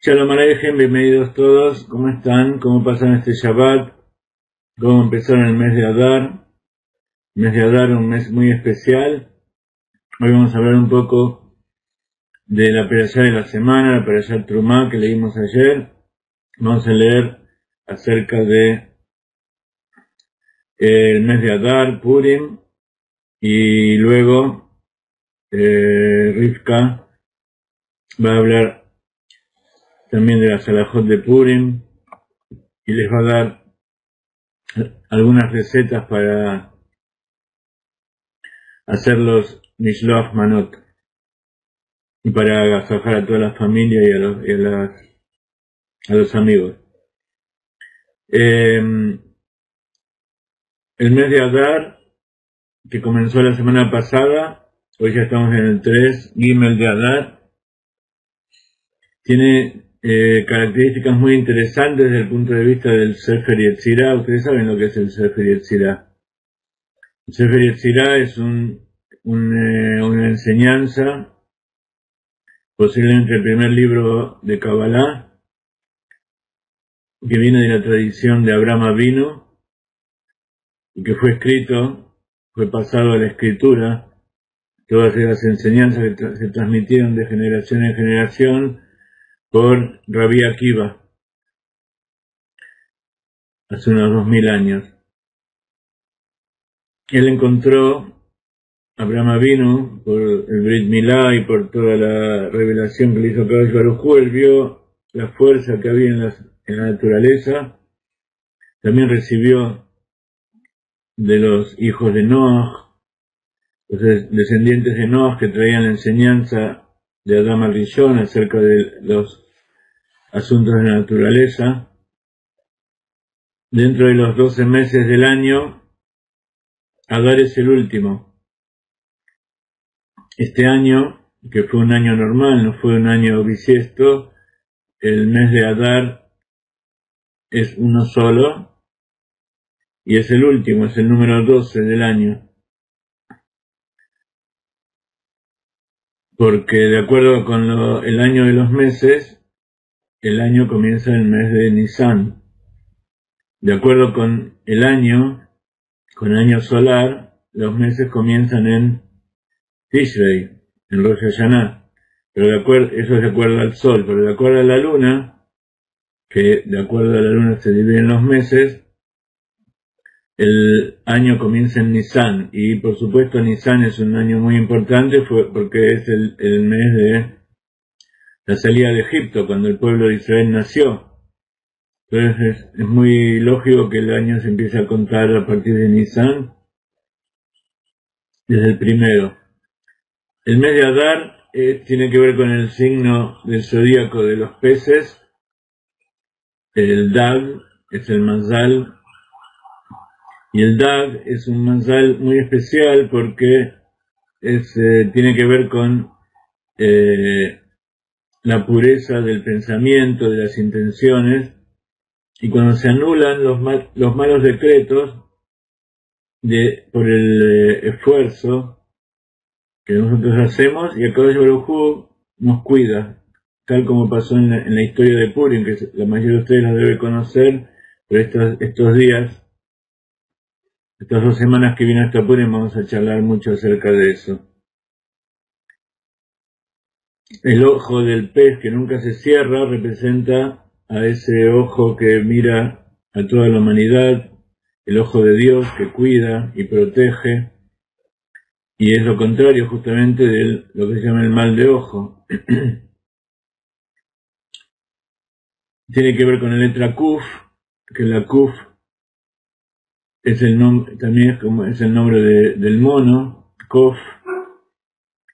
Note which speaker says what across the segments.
Speaker 1: Shalom Aleichem, bienvenidos todos. ¿Cómo están? ¿Cómo pasan este Shabbat? ¿Cómo empezaron el mes de Adar? El mes de Adar, un mes muy especial. Hoy vamos a hablar un poco de la perashá de la semana, la perashá Trumá que leímos ayer. Vamos a leer acerca de el mes de Adar, Purim, y luego Rivka va a hablar también de la Salahot de Purim y les va a dar algunas recetas para hacer los Mishloach Manot y para agasajar a toda la familia y a los amigos. El mes de Adar, que comenzó la semana pasada, hoy ya estamos en el 3, Gimel de Adar, tiene características muy interesantes desde el punto de vista del Sefer Yetzirah. Ustedes saben lo que es el Sefer Yetzirah. El Sefer Yetzirah es una enseñanza, posiblemente el primer libro de Kabbalah, que viene de la tradición de Abraham Avinu, y que fue pasado a la escritura, todas esas enseñanzas que se transmitieron de generación en generación por Rabbi Akiva hace unos 2000 años. Él encontró, Abraham Avinu, por el Brit Milá y por toda la revelación que le hizo Kadosh Baruj Hu, él vio la fuerza que había en la naturaleza. También recibió de los hijos de Noach, los descendientes de Noach, que traían la enseñanza de Adam al-Rishon acerca de los asuntos de la naturaleza. Dentro de los 12 meses del año, Adar es el último. Este año, que fue un año normal, no fue un año bisiesto, el mes de Adar es uno solo y es el último, es el número 12 del año. Porque de acuerdo con el año de los meses, el año comienza en el mes de Nisan. De acuerdo con el año solar, los meses comienzan en Tishrei, en Rosh Hashanah. Pero eso es de acuerdo al sol, pero de acuerdo a la luna, que de acuerdo a la luna se dividen los meses, el año comienza en Nisan. Y por supuesto Nisan es un año muy importante porque es el mes de la salida de Egipto, cuando el pueblo de Israel nació. Entonces es muy lógico que el año se empiece a contar a partir de Nisan, desde el primero. El mes de Adar tiene que ver con el signo del zodíaco de los peces. El Dag es el Mazal, y el Dag es un Mazal muy especial porque tiene que ver con la pureza del pensamiento, de las intenciones, y cuando se anulan los malos decretos por el esfuerzo que nosotros hacemos, y el Kadosh Baruj Hu nos cuida, tal como pasó en la historia de Purim, que la mayoría de ustedes la debe conocer, pero estos días, estas 2 semanas que viene hasta Purim, vamos a charlar mucho acerca de eso. El ojo del pez que nunca se cierra representa a ese ojo que mira a toda la humanidad, el ojo de Dios que cuida y protege, y es lo contrario justamente de lo que se llama el mal de ojo. Tiene que ver con la letra Kuf, que la Kuf es el nombre, también es el nombre del mono, Kof,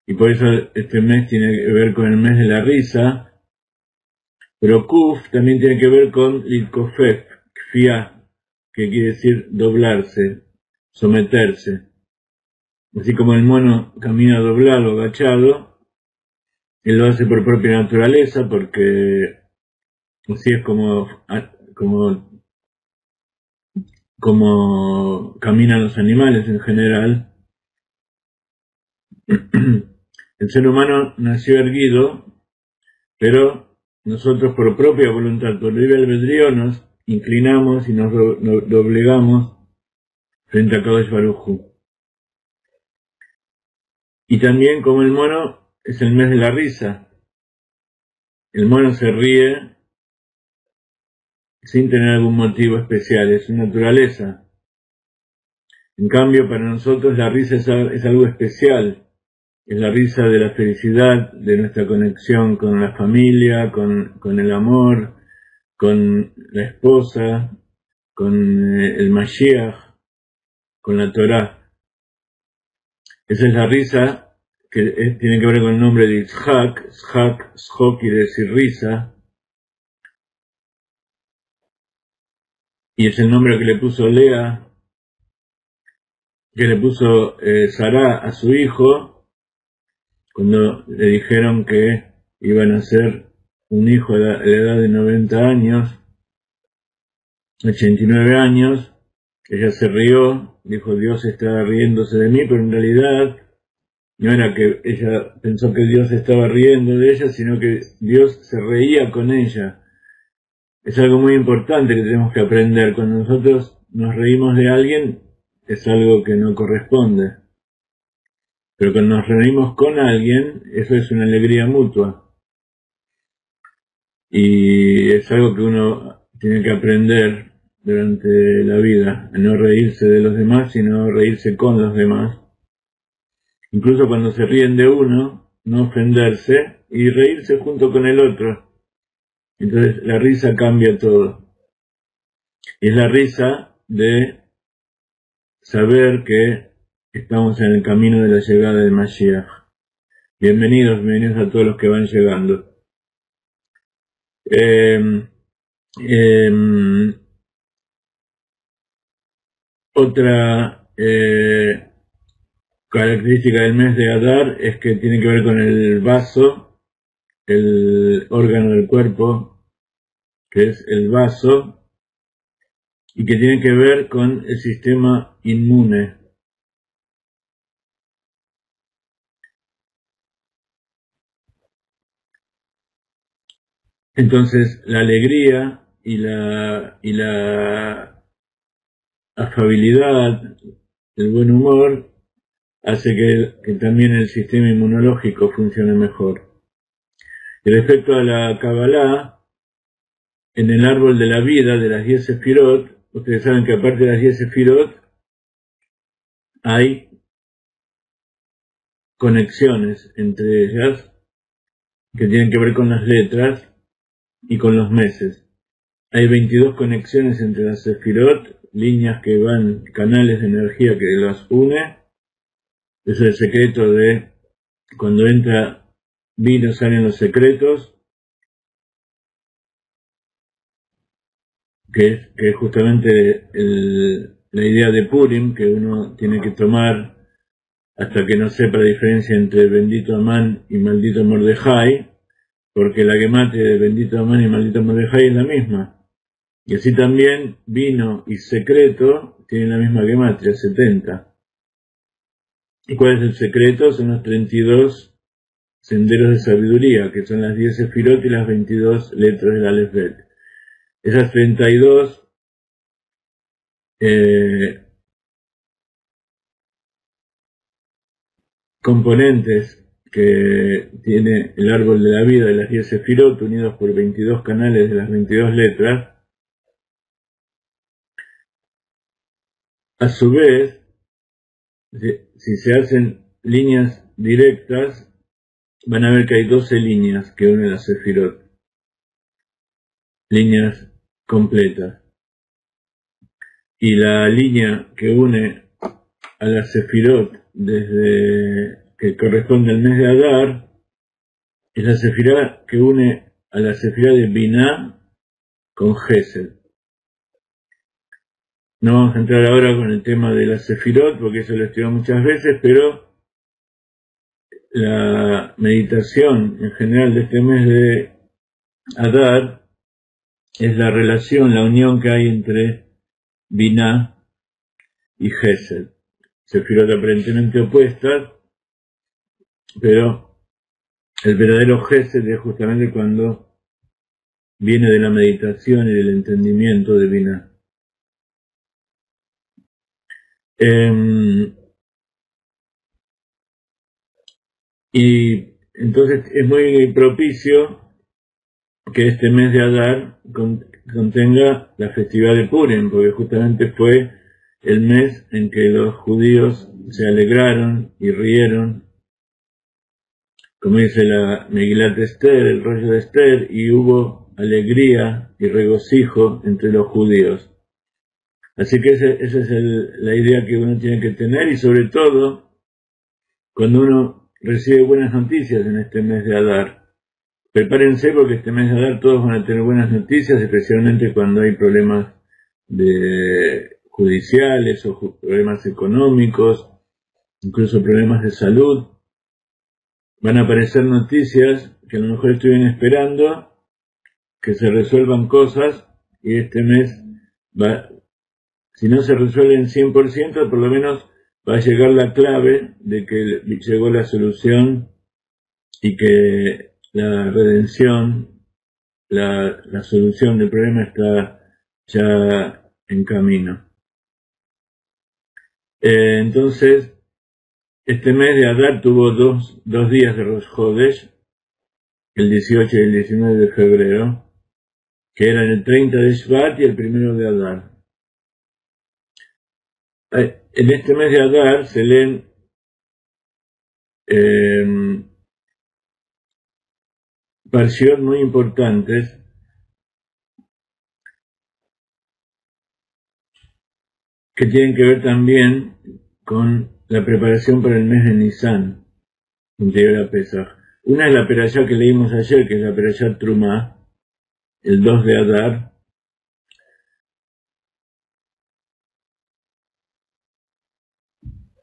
Speaker 1: y por eso este mes tiene que ver con el mes de la risa. Pero Kuf también tiene que ver con Litkofef, Kfia, que quiere decir doblarse, someterse. Así como el mono camina doblado, agachado, él lo hace por propia naturaleza, porque así es como caminan los animales en general. El ser humano nació erguido, pero nosotros por propia voluntad, por libre albedrío, nos inclinamos y nos doblegamos frente a Kadosh Baruj Hu. Y también como el mono es el mes de la risa, el mono se ríe sin tener algún motivo especial, es su naturaleza. En cambio, para nosotros la risa es algo especial, es la risa de la felicidad, de nuestra conexión con la familia, con el amor, con la esposa, con el Mashiach, con la Torah. Esa es la risa que tiene que ver con el nombre de Yitzhak. Shok quiere decir risa, y es el nombre que le puso Lea, que le puso Sará a su hijo, cuando le dijeron que iban a ser un hijo a la edad de 90 años, 89 años, ella se rió, dijo Dios estaba riéndose de mí, pero en realidad no era que ella pensó que Dios estaba riendo de ella, sino que Dios se reía con ella. Es algo muy importante que tenemos que aprender. Cuando nosotros nos reímos de alguien, es algo que no corresponde. Pero cuando nos reunimos con alguien, eso es una alegría mutua. Y es algo que uno tiene que aprender durante la vida, a no reírse de los demás, sino reírse con los demás. Incluso cuando se ríen de uno, no ofenderse y reírse junto con el otro. Entonces la risa cambia todo. Y es la risa de saber que estamos en el camino de la llegada del Mashiach. Bienvenidos a todos los que van llegando. Otra característica del mes de Adar es que tiene que ver con el vaso, el órgano del cuerpo, que es el vaso, y que tiene que ver con el sistema inmune. Entonces, la alegría y la afabilidad, el buen humor, hace que también el sistema inmunológico funcione mejor. Y respecto a la Kabbalah, en el árbol de la vida de las 10 Sefirot, ustedes saben que aparte de las 10 Sefirot, hay conexiones entre ellas que tienen que ver con las letras y con los meses. Hay 22 conexiones entre las Sefirot, líneas que van, canales de energía que las une. Es el secreto de cuando entra vino salen los secretos, que es justamente la idea de Purim, que uno tiene que tomar hasta que no sepa la diferencia entre bendito Amán y maldito Mordejai, porque la gematria de bendito Amán y maldito Mordejai es la misma. Y así también vino y secreto tienen la misma gematria, 70. ¿Y cuál es el secreto? Son los 32 senderos de sabiduría, que son las 10 Sefirot y las 22 letras del Aleph Bet. Esas 32 componentes que tiene el árbol de la vida de las 10 Sefirot, unidos por 22 canales de las 22 letras, a su vez, si se hacen líneas directas, van a ver que hay 12 líneas que unen las Sefirot, líneas completas. Y la línea que une a las Sefirot desde que corresponde al mes de Adar es la Sefirá que une a la Sefirá de Binah con Gesed. No vamos a entrar ahora con el tema de la Sefirot porque eso lo he estudiado muchas veces, pero la meditación en general de este mes de Adar es la relación, la unión que hay entre Binah y Gesed. Sefirot aparentemente opuestas, pero el verdadero Gesed es justamente cuando viene de la meditación y del entendimiento de Binah. Y entonces es muy propicio que este mes de Adar contenga la festividad de Purim, porque justamente fue el mes en que los judíos se alegraron y rieron, como dice la Megilat Esther, el rollo de Esther, y hubo alegría y regocijo entre los judíos. Así que esa es la idea que uno tiene que tener, y sobre todo cuando uno recibe buenas noticias en este mes de Adar. Prepárense porque este mes de Adar todos van a tener buenas noticias, especialmente cuando hay problemas judiciales o problemas económicos, incluso problemas de salud. Van a aparecer noticias que a lo mejor estuvieron esperando, que se resuelvan cosas, y este mes si no se resuelven 100%, por lo menos va a llegar la clave de que llegó la solución y que la redención, la solución del problema está ya en camino. Entonces, Este mes de Adar tuvo dos días de Rosh Hodesh, el 18 y el 19 de febrero, que eran el 30 de Shvat y el 1 de Adar. En este mes de Adar se leen parshiot muy importantes que tienen que ver también con la preparación para el mes de Nisan, anterior a Pesach. Una es la perashá que leímos ayer, que es la perashá Trumá, el 2 de Adar.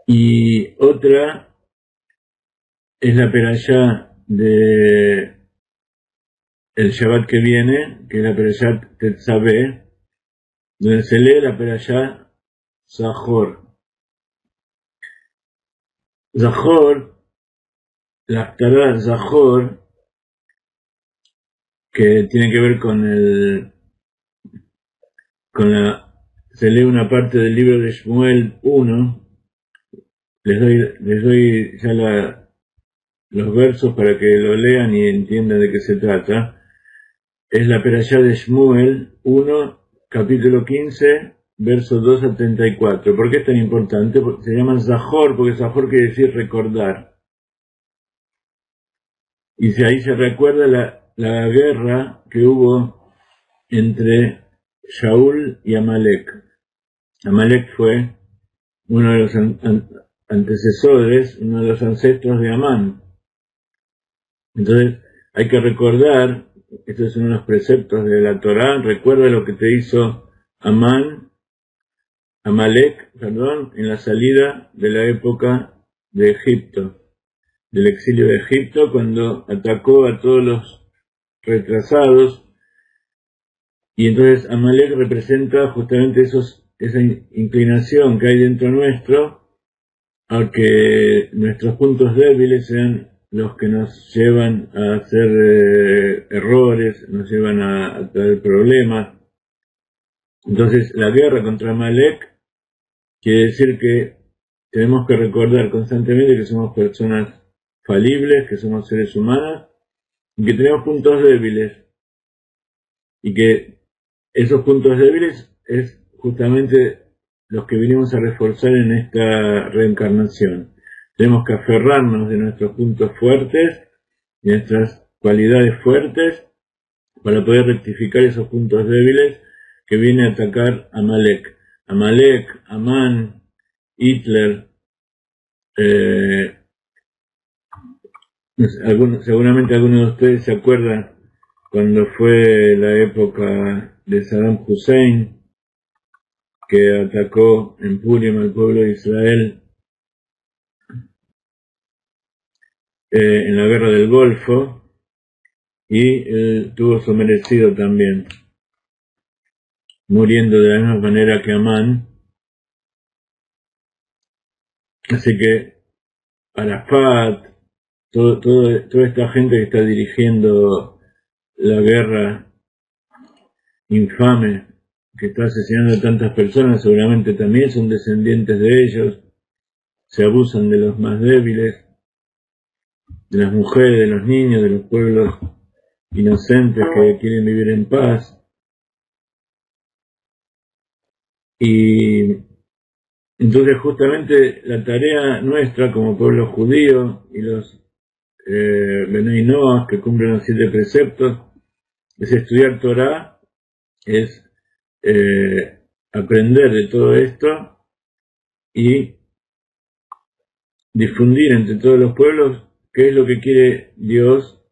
Speaker 1: Y otra es la perashá de el Shabbat que viene, que es la perashá Tetzaveh, donde se lee la perashá Zahor. Zahor, la Haftará Zahor, que tiene que ver se lee una parte del libro de Shmuel 1, les doy ya los versos para que lo lean y entiendan de qué se trata. Es la perashá de Shmuel 1, capítulo 15, versos 2 a 34. ¿Por qué es tan importante? Porque se llama Zahor, porque Zahor quiere decir recordar. Y si ahí se recuerda la guerra que hubo entre Shaul y Amalek. Amalek fue uno de los antecesores, uno de los ancestros de Amán. Entonces hay que recordar, estos son unos preceptos de la Torá, recuerda lo que te hizo Amalek, en la salida de la época de Egipto, del exilio de Egipto, cuando atacó a todos los retrasados. Y entonces Amalek representa justamente esa inclinación que hay dentro nuestro a que nuestros puntos débiles sean los que nos llevan a hacer errores, nos llevan a traer problemas. Entonces la guerra contra Amalek quiere decir que tenemos que recordar constantemente que somos personas falibles, que somos seres humanos y que tenemos puntos débiles, y que esos puntos débiles es justamente los que vinimos a reforzar en esta reencarnación. Tenemos que aferrarnos de nuestros puntos fuertes, de nuestras cualidades fuertes, para poder rectificar esos puntos débiles que viene a atacar Amalek. Amalek, Amán, Hitler, seguramente algunos de ustedes se acuerdan cuando fue la época de Saddam Hussein, que atacó en Purim al pueblo de Israel en la guerra del Golfo, y tuvo su merecido también, muriendo de la misma manera que Amán. Así que Arafat, toda esta gente que está dirigiendo la guerra infame que está asesinando a tantas personas, seguramente también son descendientes de ellos. Se abusan de los más débiles, de las mujeres, de los niños, de los pueblos inocentes que quieren vivir en paz. Y entonces justamente la tarea nuestra como pueblo judío y los Benei Noach, que cumplen los 7 preceptos, es estudiar Torah, es aprender de todo esto y difundir entre todos los pueblos qué es lo que quiere Dios,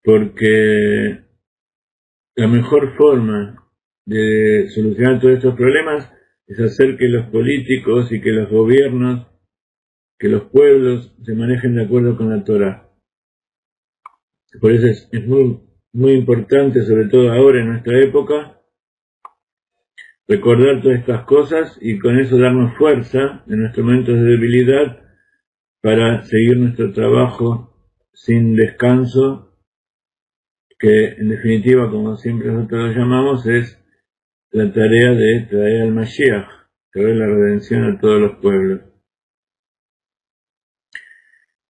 Speaker 1: porque la mejor forma de solucionar todos estos problemas es hacer que los políticos y que los gobiernos, que los pueblos se manejen de acuerdo con la Torah. Por eso es muy, muy importante, sobre todo ahora en nuestra época, recordar todas estas cosas y con eso darnos fuerza en nuestros momentos de debilidad para seguir nuestro trabajo sin descanso, que en definitiva, como siempre nosotros lo llamamos, es la tarea de traer al Mashiach, traer la redención a todos los pueblos.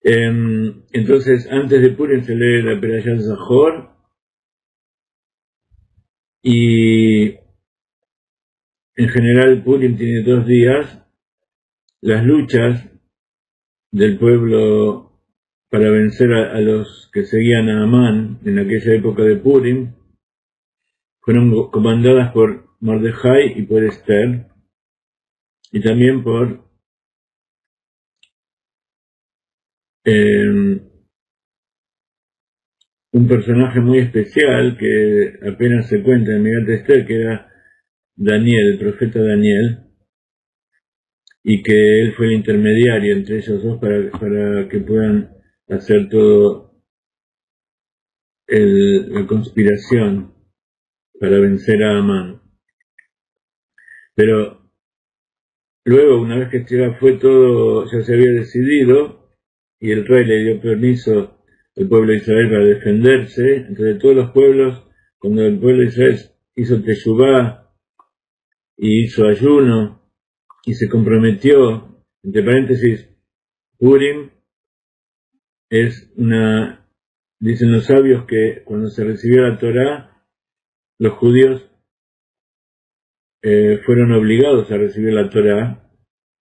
Speaker 1: Entonces, antes de Purim se lee la Perashat Zahor, y en general Purim tiene 2 días. Las luchas del pueblo para vencer a los que seguían a Amán en aquella época de Purim fueron comandadas por Mordejai y por Esther, y también por un personaje muy especial que apenas se cuenta en Megillat Esther, que era Daniel, el profeta Daniel, y que él fue el intermediario entre ellos dos para que puedan hacer todo la conspiración para vencer a Amán. Pero luego, una vez que ya fue todo, ya se había decidido, y el rey le dio permiso al pueblo de Israel para defenderse, entonces todos los pueblos, cuando el pueblo de Israel hizo teshuvá y hizo ayuno y se comprometió, entre paréntesis, Purim es dicen los sabios que cuando se recibió la Torá, los judíos fueron obligados a recibir la Torá,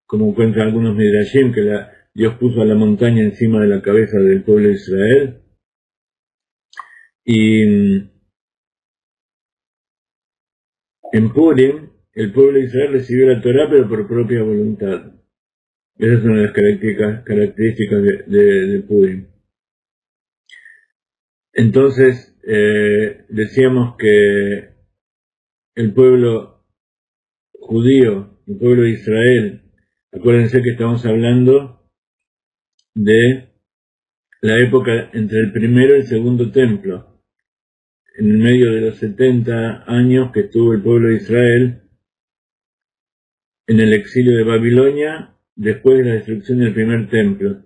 Speaker 1: como cuentan algunos midrashim, que Dios puso a la montaña encima de la cabeza del pueblo de Israel. Y en Purim, el pueblo de Israel recibió la Torá, pero por propia voluntad. Esa es una de las características de Purim. Entonces, decíamos que el pueblo judío, el pueblo de Israel, acuérdense que estamos hablando de la época entre el primero y el segundo templo, en el medio de los 70 años que estuvo el pueblo de Israel en el exilio de Babilonia, después de la destrucción del primer templo.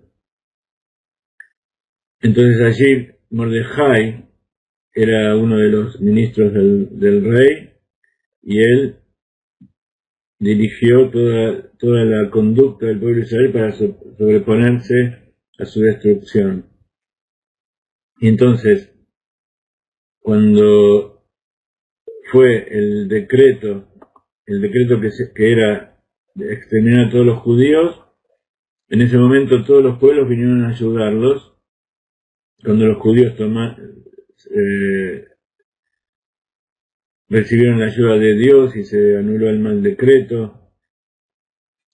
Speaker 1: Entonces allí Mordejai era uno de los ministros del rey, y él dirigió toda la conducta del pueblo de Israel para sobreponerse a su destrucción. Y entonces, cuando fue el decreto que era de exterminar a todos los judíos, en ese momento todos los pueblos vinieron a ayudarlos. Cuando los judíos recibieron la ayuda de Dios y se anuló el mal decreto,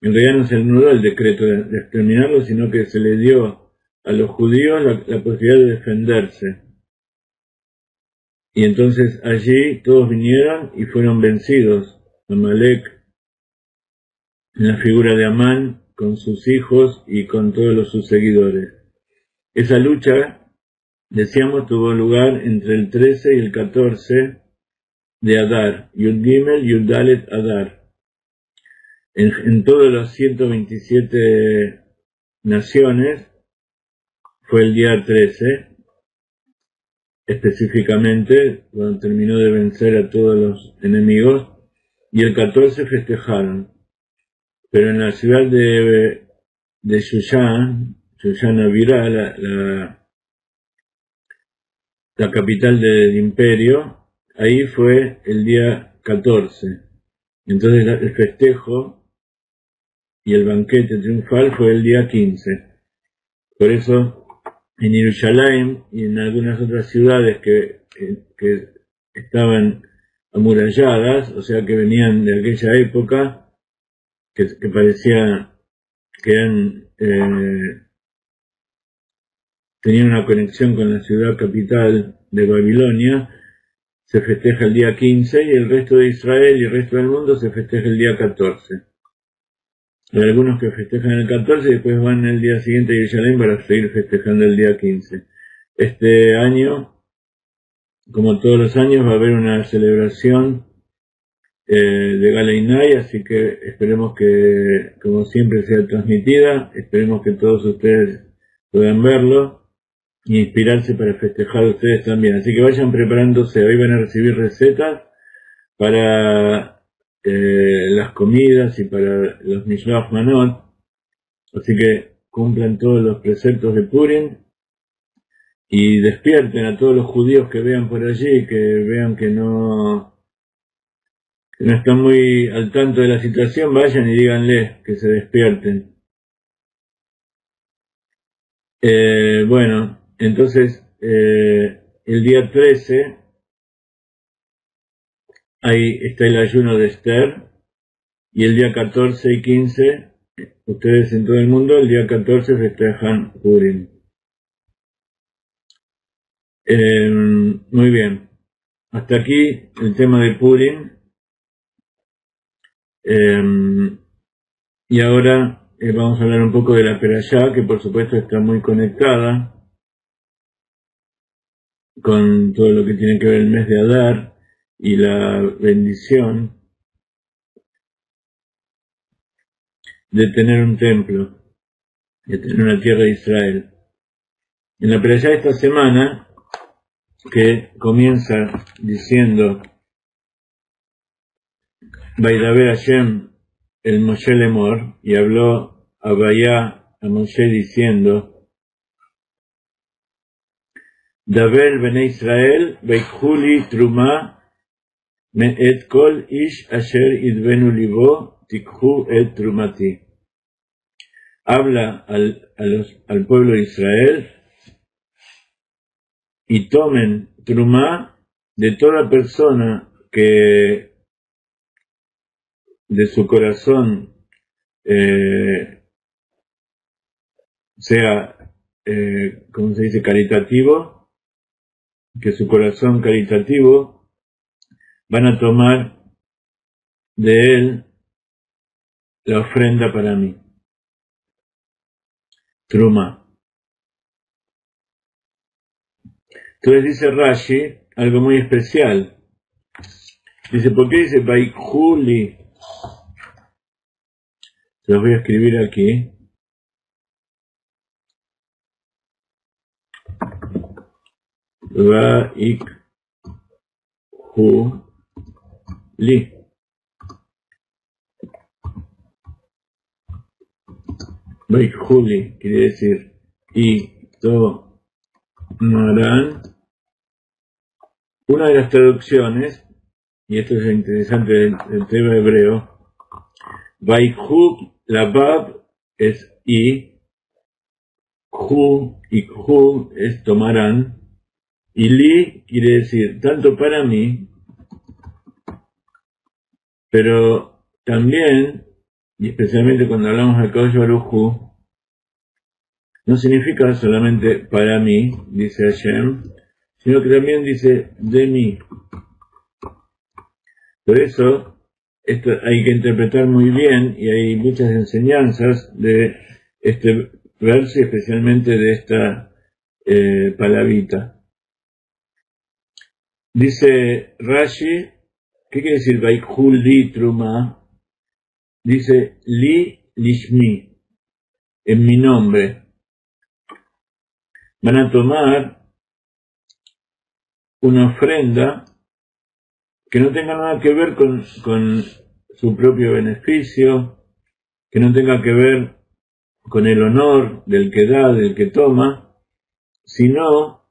Speaker 1: en realidad no se anuló el decreto de exterminarlos, sino que se le dio a los judíos la posibilidad de defenderse. Y entonces allí todos vinieron y fueron vencidos. Amalek, en la figura de Amán, con sus hijos y con todos sus seguidores. Esa lucha, decíamos, tuvo lugar entre el 13 y el 14 de Adar, Yud Gimel, Yud Dalet Adar. En todas las 127 naciones fue el día 13, específicamente, cuando terminó de vencer a todos los enemigos, y el 14 festejaron. Pero en la ciudad de Shushan Avirá, la capital del imperio, ahí fue el día 14. Entonces el festejo y el banquete triunfal fue el día 15. Por eso en Jerusalén y en algunas otras ciudades que estaban amuralladas, o sea que venían de aquella época, que parecía que tenían una conexión con la ciudad capital de Babilonia, se festeja el día 15, y el resto de Israel y el resto del mundo se festeja el día 14. Hay algunos que festejan el 14 y después van el día siguiente a Jerusalén para seguir festejando el día 15. Este año, como todos los años, va a haber una celebración de Galainay, así que esperemos que, como siempre, sea transmitida. Esperemos que todos ustedes puedan verlo y inspirarse para festejar ustedes también. Así que vayan preparándose. Hoy van a recibir recetas para las comidas y para los Mishloach Manot. Así que cumplan todos los preceptos de Purim y despierten a todos los judíos que vean por allí, que vean que no están muy al tanto de la situación, vayan y díganles que se despierten. Bueno, entonces el día 13 ahí está el ayuno de Esther, y el día 14 y 15, ustedes en todo el mundo, el día 14 festejan Purim. Muy bien, hasta aquí el tema de Purim. Y ahora vamos a hablar un poco de la Perashá, que por supuesto está muy conectada con todo lo que tiene que ver el mes de Adar y la bendición de tener un templo, de tener una tierra de Israel. En la Perashá de esta semana, que comienza diciendo Vaidaber Hashem el Moshe Lemor, y habló Abayá a Moshe diciendo Daber Bene Israel Veikuli Truma Me'et Kol Ish Asher Idvenu Libo Tikhu Et Trumati. Habla al pueblo de Israel y tomen Trumá de toda persona que de su corazón sea, ¿cómo se dice?, caritativo, que su corazón caritativo van a tomar de él la ofrenda para mí. Trumá. Entonces dice Rashi algo muy especial. Dice, ¿por qué dice Vaikhuli? Se los voy a escribir aquí. Vaikhuli. Vaikhuli quiere decir y tomarán. Una de las traducciones, y esto es interesante del tema hebreo, Vaikhub, la Bab es y, Hu y Hu es tomarán, y Li quiere decir tanto para mí, pero también, y especialmente cuando hablamos de Kadosh Baruj Hu, no significa solamente para mí, dice Hashem, sino que también dice de mí. Por eso, esto hay que interpretar muy bien, y hay muchas enseñanzas de este verso, especialmente de esta palabrita. Dice Rashi, ¿qué quiere decir Vaikhul li truma? Dice li lishmi, en mi nombre. Van a tomar una ofrenda que no tenga nada que ver con su propio beneficio, que no tenga que ver con el honor del que da, del que toma, sino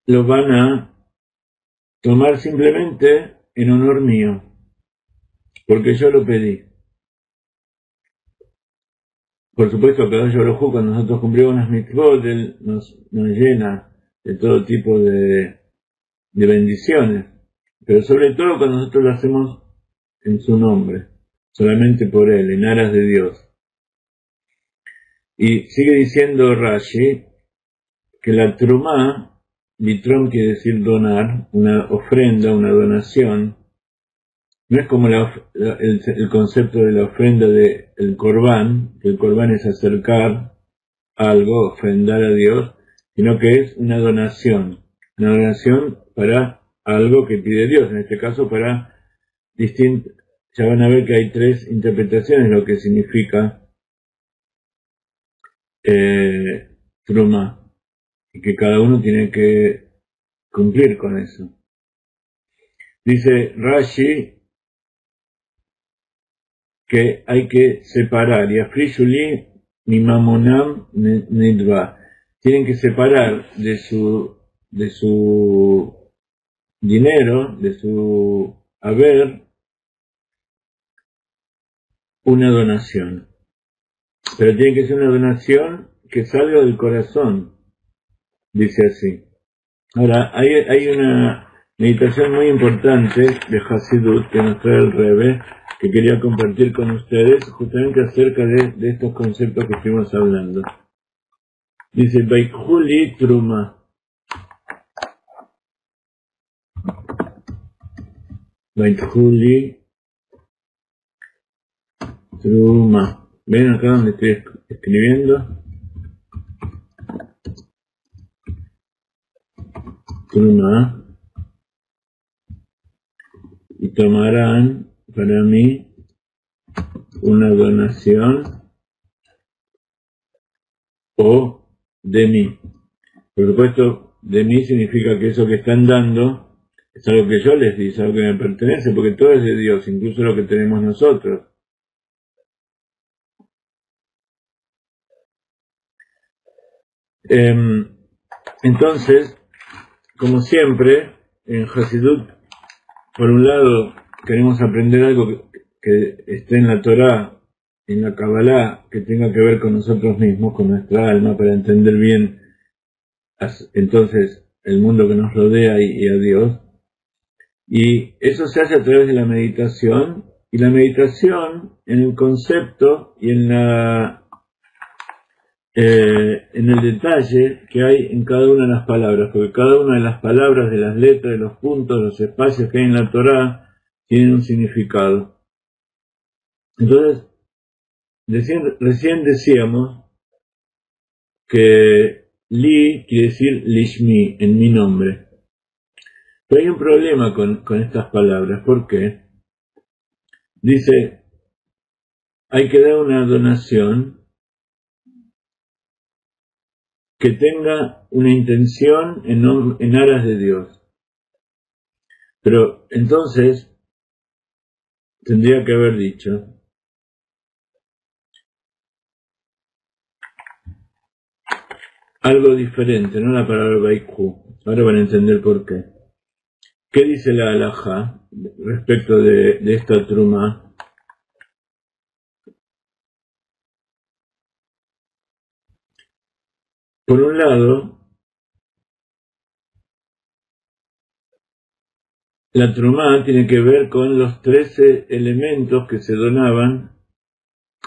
Speaker 1: lo van a tomar simplemente en honor mío, porque yo lo pedí. Por supuesto, Kadosh Baruj Hu, cuando nosotros cumplimos las mitzvot, Él nos llena de todo tipo de bendiciones, pero sobre todo cuando nosotros lo hacemos en su nombre, solamente por Él, en aras de Dios. Y sigue diciendo Rashi que la trumá, litrom quiere decir donar, una ofrenda, una donación, no es como el concepto de la ofrenda del corbán, que el corbán es acercar algo, ofrendar a Dios, sino que es una donación para algo que pide Dios, en este caso para ya van a ver que hay tres interpretaciones de lo que significa truma, y que cada uno tiene que cumplir con eso. Dice Rashi que hay que separar. Y Afrishuli mimamonam nidva. Tienen que separar de su dinero, de su haber, una donación. Pero tiene que ser una donación que salga del corazón, dice así. Ahora, hay una meditación muy importante de Hasidut que nos trae el Rebbe, que quería compartir con ustedes, justamente acerca de estos conceptos que estuvimos hablando. Dice, Baikhuli Truma. Baikhuli Truma. ¿Ven acá donde estoy escribiendo? Truma. Y tomarán para mí una donación o de mí. Por supuesto, de mí significa que eso que están dando es algo que yo les di, es algo que me pertenece, porque todo es de Dios, incluso lo que tenemos nosotros. Entonces, como siempre, en Hasidut, por un lado, queremos aprender algo que esté en la Torá, en la Kabbalah, que tenga que ver con nosotros mismos, con nuestra alma, para entender bien entonces el mundo que nos rodea y a Dios. Y eso se hace a través de la meditación, y la meditación en el concepto y en el detalle que hay en cada una de las palabras, porque cada una de las palabras, de las letras, de los puntos, los espacios que hay en la Torá, tienen un significado. Entonces, recién decíamos que Li quiere decir Lishmi, en mi nombre. Pero hay un problema con estas palabras. ¿Por qué? Dice, hay que dar una donación que tenga una intención en aras de Dios. Pero entonces tendría que haber dicho algo diferente, no la palabra Baiku. Ahora van a entender por qué. ¿Qué dice la halajá respecto de esta truma? Por un lado, la trumá tiene que ver con los 13 elementos que se donaban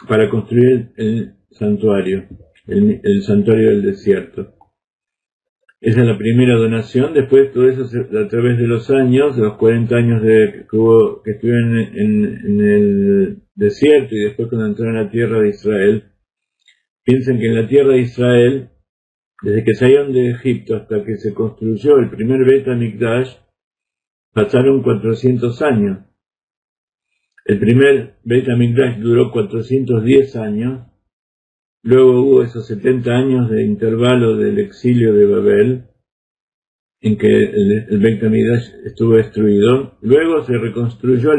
Speaker 1: para construir el santuario, el santuario del desierto. Esa es la primera donación. Después todo eso a través de los años, de los 40 años que estuvieron en el desierto y después cuando entraron a la tierra de Israel. Piensen que en la tierra de Israel, desde que salieron de Egipto hasta que se construyó el primer Bet HaMikdash, pasaron 400 años. El primer Bet HaMikdash duró 410 años. Luego hubo esos 70 años de intervalo del exilio de Babel, en que el Bet HaMikdash estuvo destruido. Luego se reconstruyó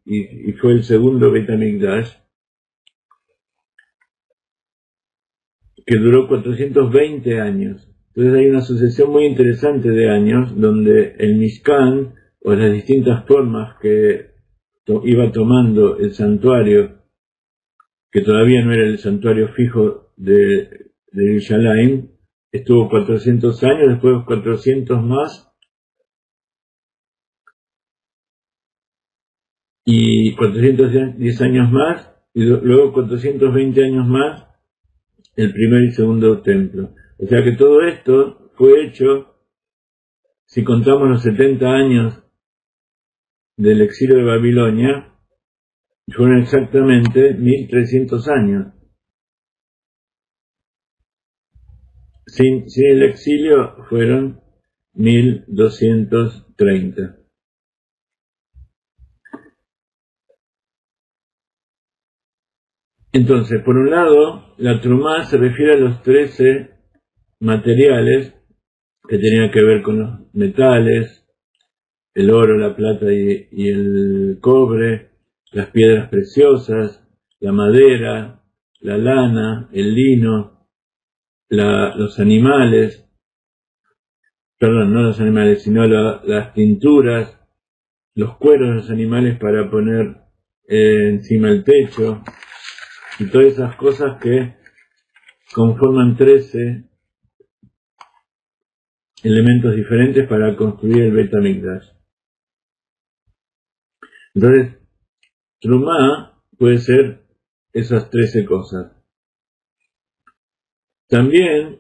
Speaker 1: y fue el segundo Bet HaMikdash, que duró 420 años. Entonces hay una sucesión muy interesante de años donde el Mishkan, o las distintas formas que iba tomando el santuario, que todavía no era el santuario fijo de Yerushalayim, estuvo 400 años, después 400 más, y 410 años más, y luego 420 años más, el primer y segundo templo. O sea que todo esto fue hecho, si contamos los 70 años del exilio de Babilonia, fueron exactamente 1300 años. Sin el exilio fueron 1230. Entonces, por un lado, la trumá se refiere a los 13 materiales que tenían que ver con los metales, el oro, la plata y el cobre, las piedras preciosas, la madera, la lana, el lino, los animales, perdón, no los animales, sino las tinturas, los cueros de los animales para poner encima el techo, y todas esas cosas que conforman 13 elementos diferentes para construir el Beit HaMikdash. Entonces, Trumá puede ser esas 13 cosas. También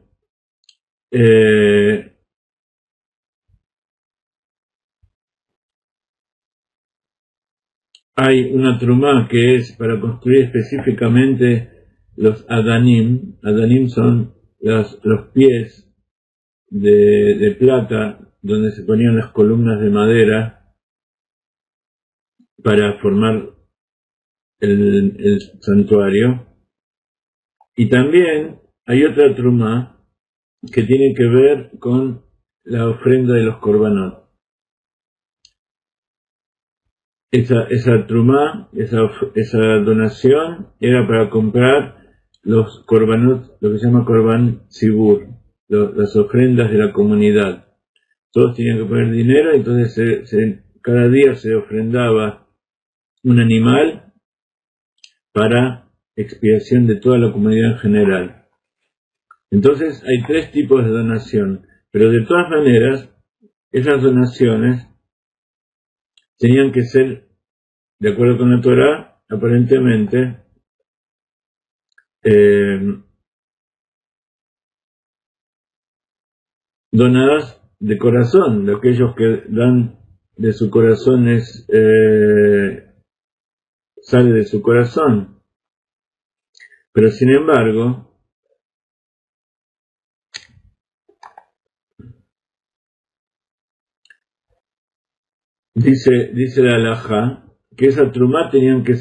Speaker 1: hay una Trumá que es para construir específicamente los Adanim. Adanim son los pies de plata donde se ponían las columnas de madera para formar el santuario. Y también hay otra Trumá que tiene que ver con la ofrenda de los korbanot. Esa Trumá, esa donación era para comprar los korbanot, lo que se llama korban tzibur, las ofrendas de la comunidad. Todos tenían que poner dinero, entonces cada día se ofrendaba un animal para expiación de toda la comunidad en general. Entonces hay 3 tipos de donación, pero de todas maneras esas donaciones tenían que ser, de acuerdo con la Torá, aparentemente donadas de corazón, de aquellos que dan de su corazón, sale de su corazón. Pero sin embargo, dice la halajá que esa trumá tenía que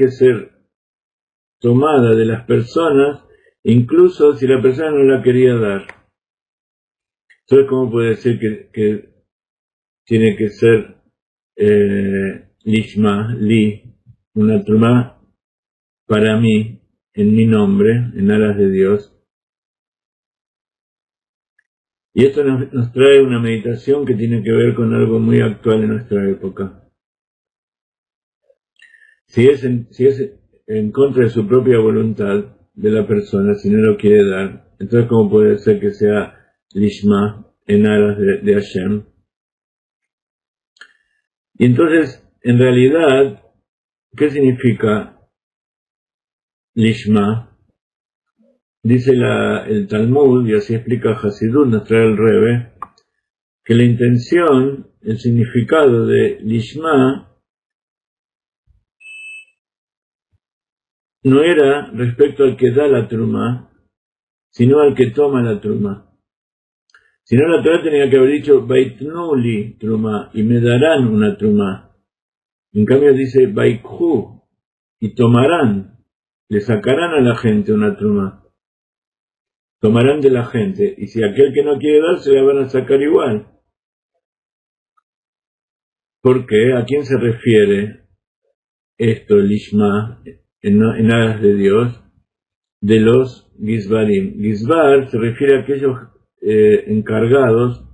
Speaker 1: ser tomada de las personas, incluso si la persona no la quería dar. Entonces, ¿cómo puede ser que tiene que ser lishma, una trumá para mí, en mi nombre, en aras de Dios? Y esto nos trae una meditación que tiene que ver con algo muy actual en nuestra época. Si es en contra de su propia voluntad de la persona, si no lo quiere dar, entonces ¿cómo puede ser que sea lishma en aras de Hashem? Y entonces, en realidad, ¿qué significa lishma? Dice el Talmud, y así explica Hasidut, nos trae el Rebbe, que la intención, el significado de lishma no era respecto al que da la trumá, sino al que toma la trumá. Si no, la Torá tenía que haber dicho Baitnuli trumá, y me darán una trumá. En cambio dice Baikhu, y tomarán, le sacarán a la gente una trumá. Tomarán de la gente, y si aquel que no quiere dar se la van a sacar igual. ¿Por qué? ¿A quién se refiere esto, lishma, en aras de Dios? De los Gizbarim. Gizbar se refiere a aquellos encargados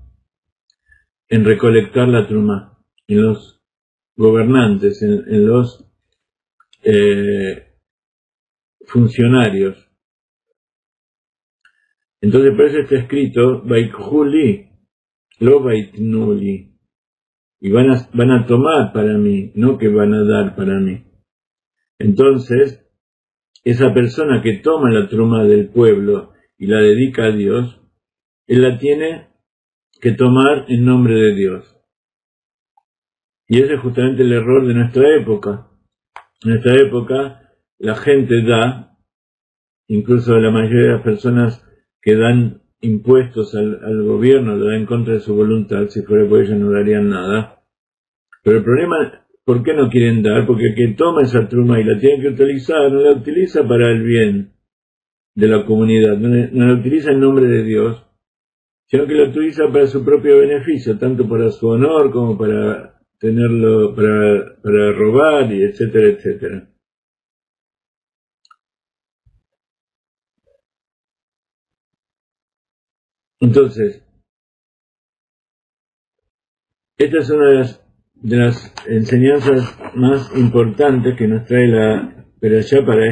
Speaker 1: en recolectar la trumá, en los gobernantes, en los funcionarios. Entonces por eso está escrito Vaikhuli, lo Vaitnuli, y van a tomar para mí, no que van a dar para mí. Entonces, esa persona que toma la trumá del pueblo y la dedica a Dios, él la tiene que tomar en nombre de Dios. Y ese es justamente el error de nuestra época. En nuestra época la gente da, incluso la mayoría de las personas que dan impuestos al gobierno, lo dan en contra de su voluntad, si fuera por ellos no darían nada. Pero el problema, ¿por qué no quieren dar? Porque el que toma esa trumá y la tiene que utilizar, no la utiliza para el bien de la comunidad, no la utiliza en nombre de Dios, sino que la utiliza para su propio beneficio, tanto para su honor como para tenerlo para robar, y etcétera, etcétera. Entonces, esta es una de las enseñanzas más importantes que nos trae la Perashá para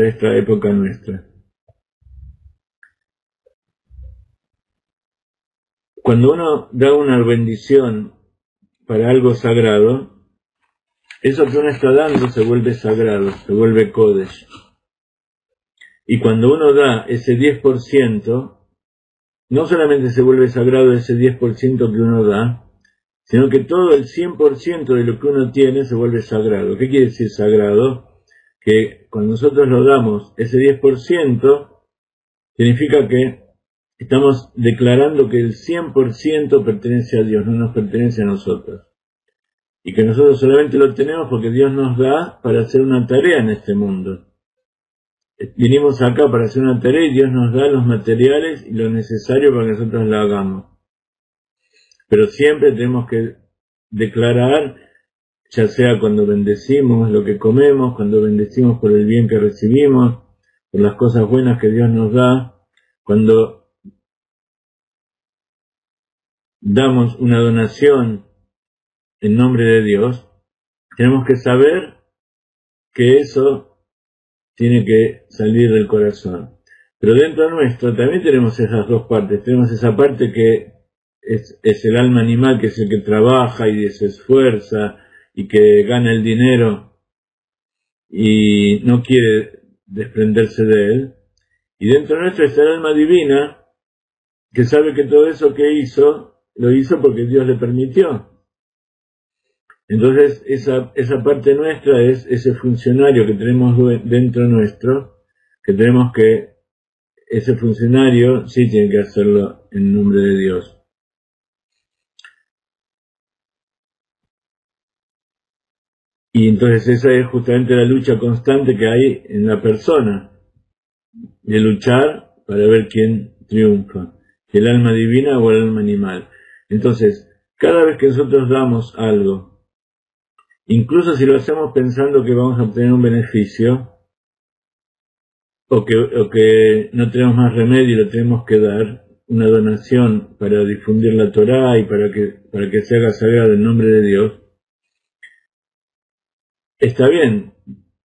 Speaker 1: esta época nuestra. Cuando uno da una bendición para algo sagrado, eso que uno está dando se vuelve sagrado, se vuelve Kodesh. Y cuando uno da ese 10%, no solamente se vuelve sagrado ese 10% que uno da, sino que todo el 100% de lo que uno tiene se vuelve sagrado. ¿Qué quiere decir sagrado? Que cuando nosotros lo damos ese 10%, significa que estamos declarando que el 100% pertenece a Dios, no nos pertenece a nosotros. Y que nosotros solamente lo tenemos porque Dios nos da para hacer una tarea en este mundo. Vinimos acá para hacer una tarea y Dios nos da los materiales y lo necesario para que nosotros la hagamos. Pero siempre tenemos que declarar, ya sea cuando bendecimos lo que comemos, cuando bendecimos por el bien que recibimos, por las cosas buenas que Dios nos da, cuando damos una donación en nombre de Dios, tenemos que saber que eso tiene que salir del corazón. Pero dentro nuestro también tenemos esas dos partes. Tenemos esa parte que es el alma animal, que es el que trabaja y se esfuerza y que gana el dinero y no quiere desprenderse de él. Y dentro nuestro está el alma divina, que sabe que todo eso que hizo, lo hizo porque Dios le permitió. Entonces esa parte nuestra es ese funcionario que tenemos dentro nuestro, que tenemos que, ese funcionario sí tiene que hacerlo en nombre de Dios. Y entonces esa es justamente la lucha constante que hay en la persona, de luchar para ver quién triunfa, si el alma divina o el alma animal. Entonces, cada vez que nosotros damos algo, incluso si lo hacemos pensando que vamos a obtener un beneficio, o que no tenemos más remedio y lo tenemos que dar, una donación para difundir la Torá y para que se haga sagrado en nombre de Dios, está bien,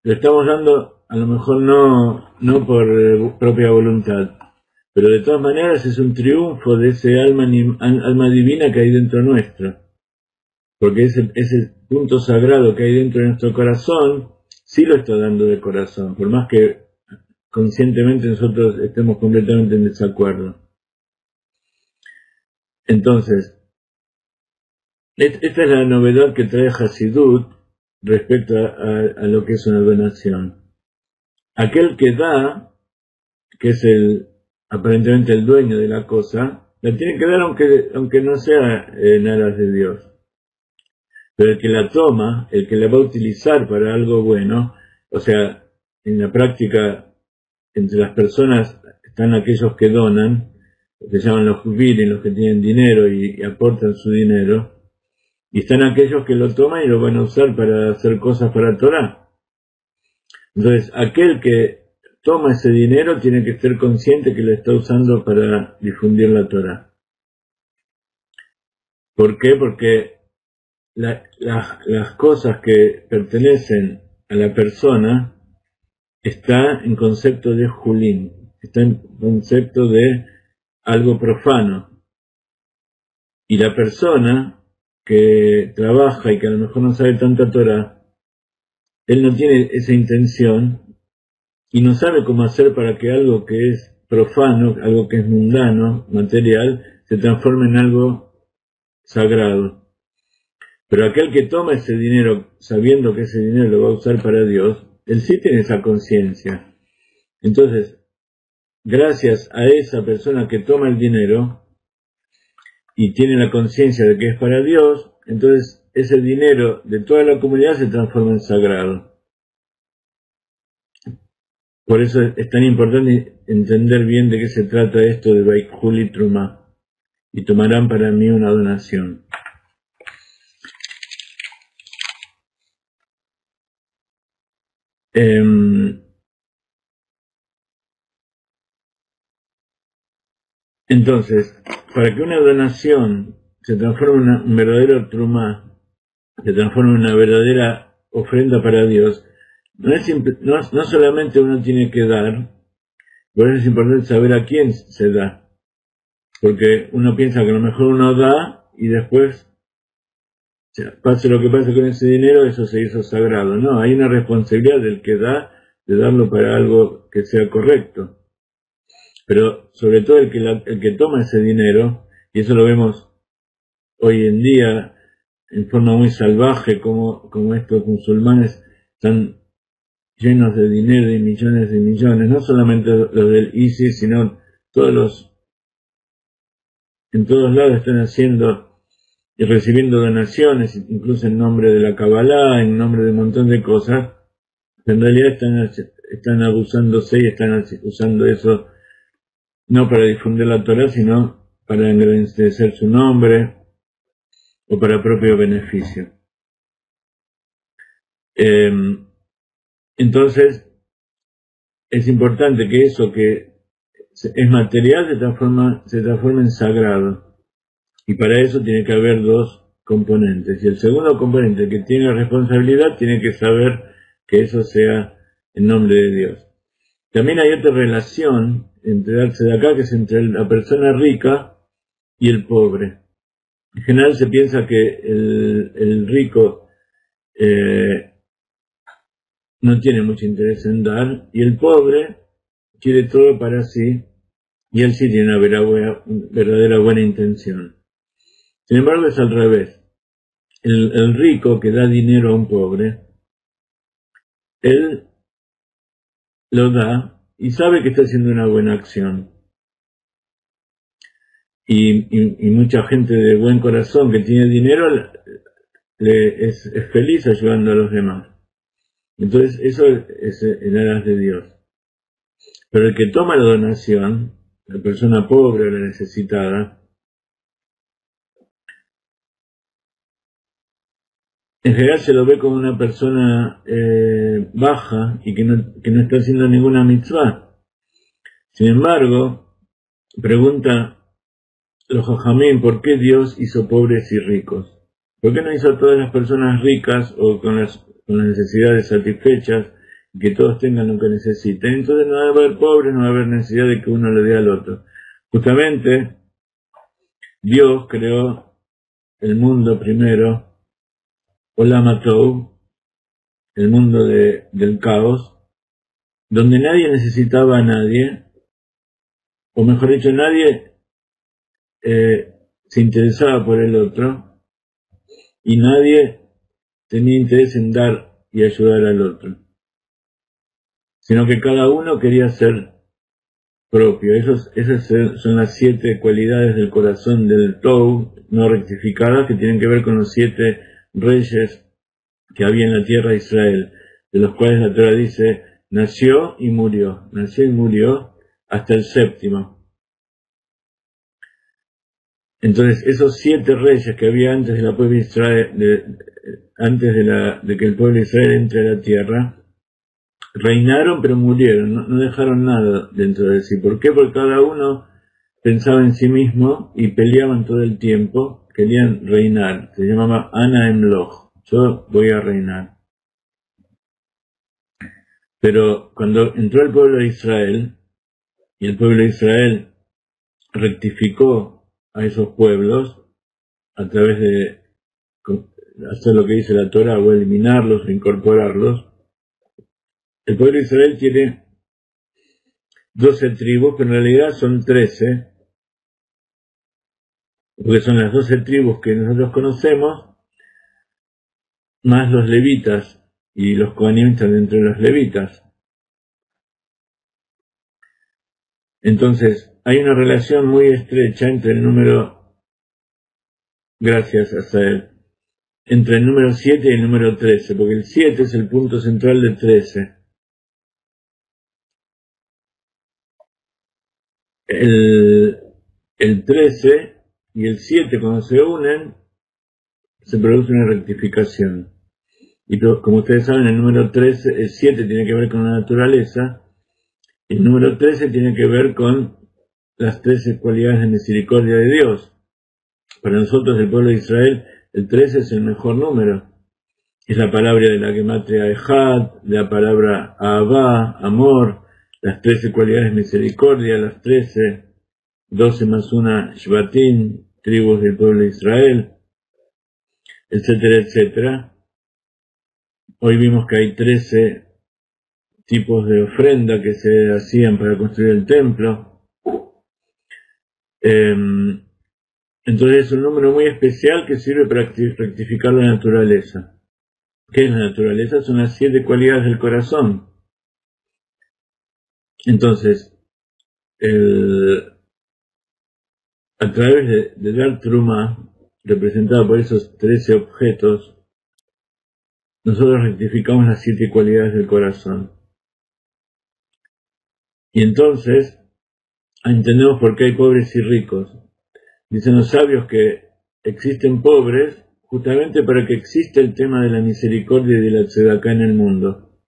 Speaker 1: lo estamos dando a lo mejor no por propia voluntad, pero de todas maneras es un triunfo de ese alma divina que hay dentro nuestro, porque ese punto sagrado que hay dentro de nuestro corazón sí lo está dando de corazón, por más que conscientemente nosotros estemos completamente en desacuerdo. Entonces, esta es la novedad que trae Hasidut respecto a lo que es una donación. Aquel que da, que es aparentemente el dueño de la cosa, la tiene que dar aunque no sea en aras de Dios. Pero el que la toma, el que la va a utilizar para algo bueno, o sea, en la práctica, entre las personas están aquellos que donan, que se llaman los jubiles, los que tienen dinero y aportan su dinero, y están aquellos que lo toman y lo van a usar para hacer cosas para Torah. Entonces, aquel que toma ese dinero tiene que estar consciente que lo está usando para difundir la Torah. ¿Por qué? Porque las cosas que pertenecen a la persona está en concepto de julín, está en concepto de algo profano. Y la persona que trabaja y que a lo mejor no sabe tanta Torah, él no tiene esa intención y no sabe cómo hacer para que algo que es profano, algo que es mundano, material, se transforme en algo sagrado. Pero aquel que toma ese dinero sabiendo que ese dinero lo va a usar para Dios, él sí tiene esa conciencia. Entonces, gracias a esa persona que toma el dinero y tiene la conciencia de que es para Dios, entonces ese dinero de toda la comunidad se transforma en sagrado. Por eso es tan importante entender bien de qué se trata esto de Vaikhul y Trumá. Y tomarán para mí una donación. Entonces, para que una donación se transforme en un verdadero trumá, se transforme en una verdadera ofrenda para Dios, no solamente uno tiene que dar, por eso es importante saber a quién se da, porque uno piensa que a lo mejor uno da y después, pase lo que pase con ese dinero, eso se hizo sagrado. No, hay una responsabilidad del que da, de darlo para algo que sea correcto. Pero sobre todo el que toma ese dinero, y eso lo vemos hoy en día en forma muy salvaje, como estos musulmanes están llenos de dinero y millones, no solamente los del ISIS, sino en todos lados están haciendo y recibiendo donaciones, incluso en nombre de la Kabbalah, en nombre de un montón de cosas, que en realidad están abusándose y están usando eso no para difundir la Torah, sino para engrandecer su nombre o para propio beneficio. Entonces, es importante que eso que es material se transforme en sagrado. Y para eso tiene que haber dos componentes. Y el segundo componente, que tiene responsabilidad, tiene que saber que eso sea en nombre de Dios. También hay otra relación entre darse de acá, que es entre la persona rica y el pobre. En general se piensa que el rico no tiene mucho interés en dar, y el pobre quiere todo para sí, y él sí tiene una verdadera buena intención. Sin embargo, es al revés. El rico que da dinero a un pobre, él lo da y sabe que está haciendo una buena acción. Y mucha gente de buen corazón que tiene dinero es feliz ayudando a los demás. Entonces, eso es en aras de Dios. Pero el que toma la donación, la persona pobre o la necesitada, en general se lo ve como una persona baja y que no está haciendo ninguna mitzvah. Sin embargo, pregunta los jajamín, ¿por qué Dios hizo pobres y ricos? ¿Por qué no hizo a todas las personas ricas o con las necesidades satisfechas, que todos tengan lo que necesiten? Entonces no va a haber pobres, no va a haber necesidad de que uno le dé al otro. Justamente, Dios creó el mundo primero, Olam HaTov, el mundo del caos, donde nadie necesitaba a nadie, o mejor dicho, nadie se interesaba por el otro, y nadie tenía interés en dar y ayudar al otro, sino que cada uno quería ser propio. Esas son las 7 cualidades del corazón del Tou, no rectificadas, que tienen que ver con los 7 reyes que había en la tierra de Israel, de los cuales la Torah dice, nació y murió hasta el 7º. Entonces, esos 7 reyes que había antes de la pueblo de Israel, antes de que el pueblo de Israel entre a la tierra, reinaron pero murieron, no dejaron nada dentro de sí. ¿Por qué? Porque cada uno pensaba en sí mismo y peleaban todo el tiempo, querían reinar. Se llamaba Ana Emloch, yo voy a reinar. Pero cuando entró el pueblo de Israel, y el pueblo de Israel rectificó a esos pueblos a través de hacer lo que dice la Torah, o eliminarlos o incorporarlos, el pueblo de Israel tiene 12 tribus, pero en realidad son 13, porque son las 12 tribus que nosotros conocemos, más los levitas, y los kohanim están dentro de los levitas. Entonces, hay una relación muy estrecha entre el número, gracias a Sael, entre el número 7 y el número 13, porque el 7 es el punto central del 13. El 13 y el 7, cuando se unen, se produce una rectificación. Y como ustedes saben, el número 13, el 7 tiene que ver con la naturaleza, y el número 13 tiene que ver con las 13 cualidades de misericordia de Dios. Para nosotros, el pueblo de Israel, el 13 es el mejor número. Es la palabra de la gematria Ejad, de la palabra Ahavá, amor, las 13 cualidades de misericordia, las 13, 12 más 1 Shvatim, tribus del pueblo de Israel, etcétera, etcétera. Hoy vimos que hay 13 tipos de ofrenda que se hacían para construir el templo. Entonces es un número muy especial que sirve para rectificar la naturaleza. ¿Qué es la naturaleza? Son las 7 cualidades del corazón. Entonces, a través de dar truma, representada por esos 13 objetos, nosotros rectificamos las 7 cualidades del corazón. Y entonces entendemos por qué hay pobres y ricos. Dicen los sabios que existen pobres justamente para que exista el tema de la misericordia y de la tzedaká en el mundo.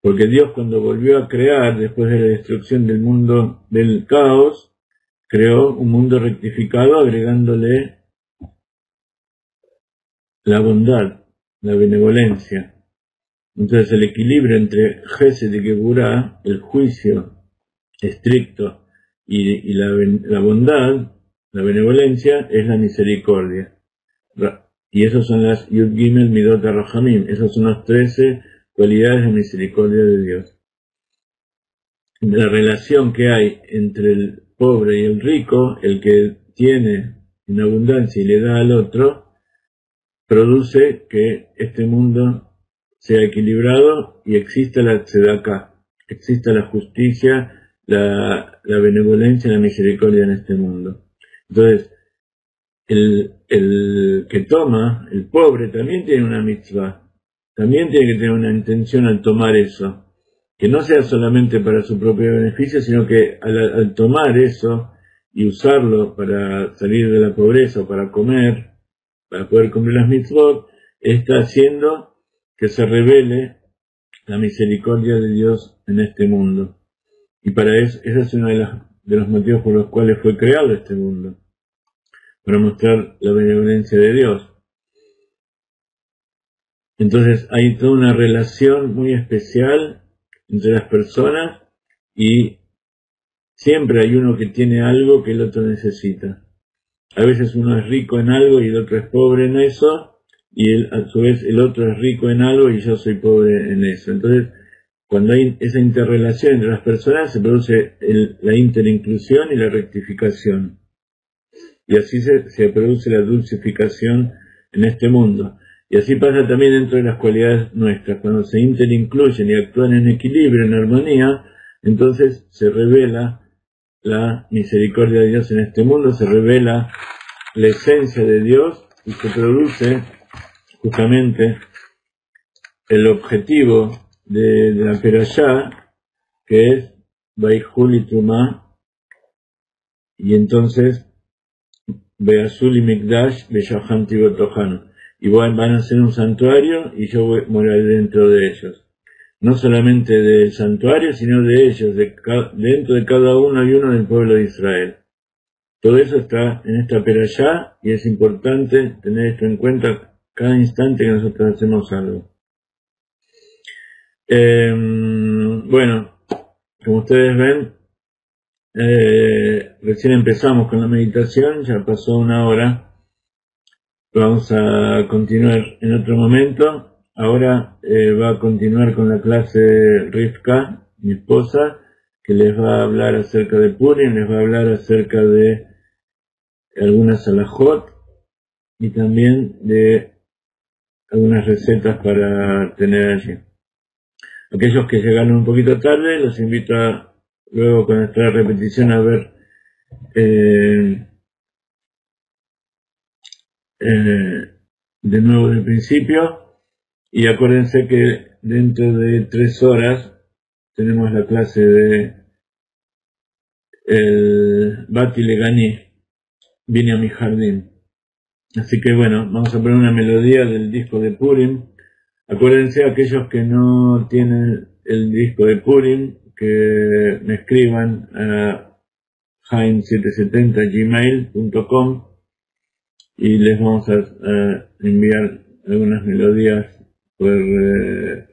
Speaker 1: Porque Dios, cuando volvió a crear, después de la destrucción del mundo del caos, creó un mundo rectificado agregándole la bondad, la benevolencia. Entonces el equilibrio entre Gesed y Geburah, el juicio estricto, y la bondad, la benevolencia, es la misericordia. Y esas son las Yud Gimel Midot HaRachamim, esas son las 13 cualidades de misericordia de Dios. La relación que hay entre el pobre y el rico, el que tiene en abundancia y le da al otro, produce que este mundo sea equilibrado y exista la tzedaká, exista la justicia, la benevolencia y la misericordia en este mundo. Entonces, el que toma, el pobre, también tiene una mitzvah, también tiene que tener una intención al tomar eso, que no sea solamente para su propio beneficio, sino que al tomar eso y usarlo para salir de la pobreza o para comer, para poder cumplir las mitzvot, está haciendo que se revele la misericordia de Dios en este mundo. Y para eso, ese es uno de los motivos por los cuales fue creado este mundo, para mostrar la benevolencia de Dios. Entonces hay toda una relación muy especial entre las personas y siempre hay uno que tiene algo que el otro necesita. A veces uno es rico en algo y el otro es pobre en eso, y a su vez el otro es rico en algo y yo soy pobre en eso. Entonces, cuando hay esa interrelación entre las personas, se produce la interinclusión y la rectificación. Y así se produce la dulcificación en este mundo. Y así pasa también dentro de las cualidades nuestras. Cuando se interincluyen y actúan en equilibrio, en armonía, entonces se revela la misericordia de Dios en este mundo, se revela la esencia de Dios y se produce justamente el objetivo de la Perashá, que es Vaihul y Trumá, y entonces Beazul y Mikdash, Beshachan Tibotohan, y van a hacer un santuario y yo moraré dentro de ellos. No solamente del santuario, sino de ellos, dentro de cada uno y uno del pueblo de Israel. Todo eso está en esta perashá y es importante tener esto en cuenta cada instante que nosotros hacemos algo. Bueno, como ustedes ven, recién empezamos con la meditación, ya pasó 1 hora. Vamos a continuar en otro momento. Ahora va a continuar con la clase Rivka, mi esposa, que les va a hablar acerca de Purim, les va a hablar acerca de algunas alajot y también de algunas recetas para tener allí. Aquellos que llegaron un poquito tarde, los invito a luego con nuestra repetición a ver de nuevo del principio. Y acuérdense que dentro de 3 horas tenemos la clase de el Bati Legani, vine a mi jardín. Así que bueno, vamos a poner una melodía del disco de Purim, Acuérdense, aquellos que no tienen el disco de Purim, que me escriban a jaime770gmail.com y les vamos a enviar algunas melodías por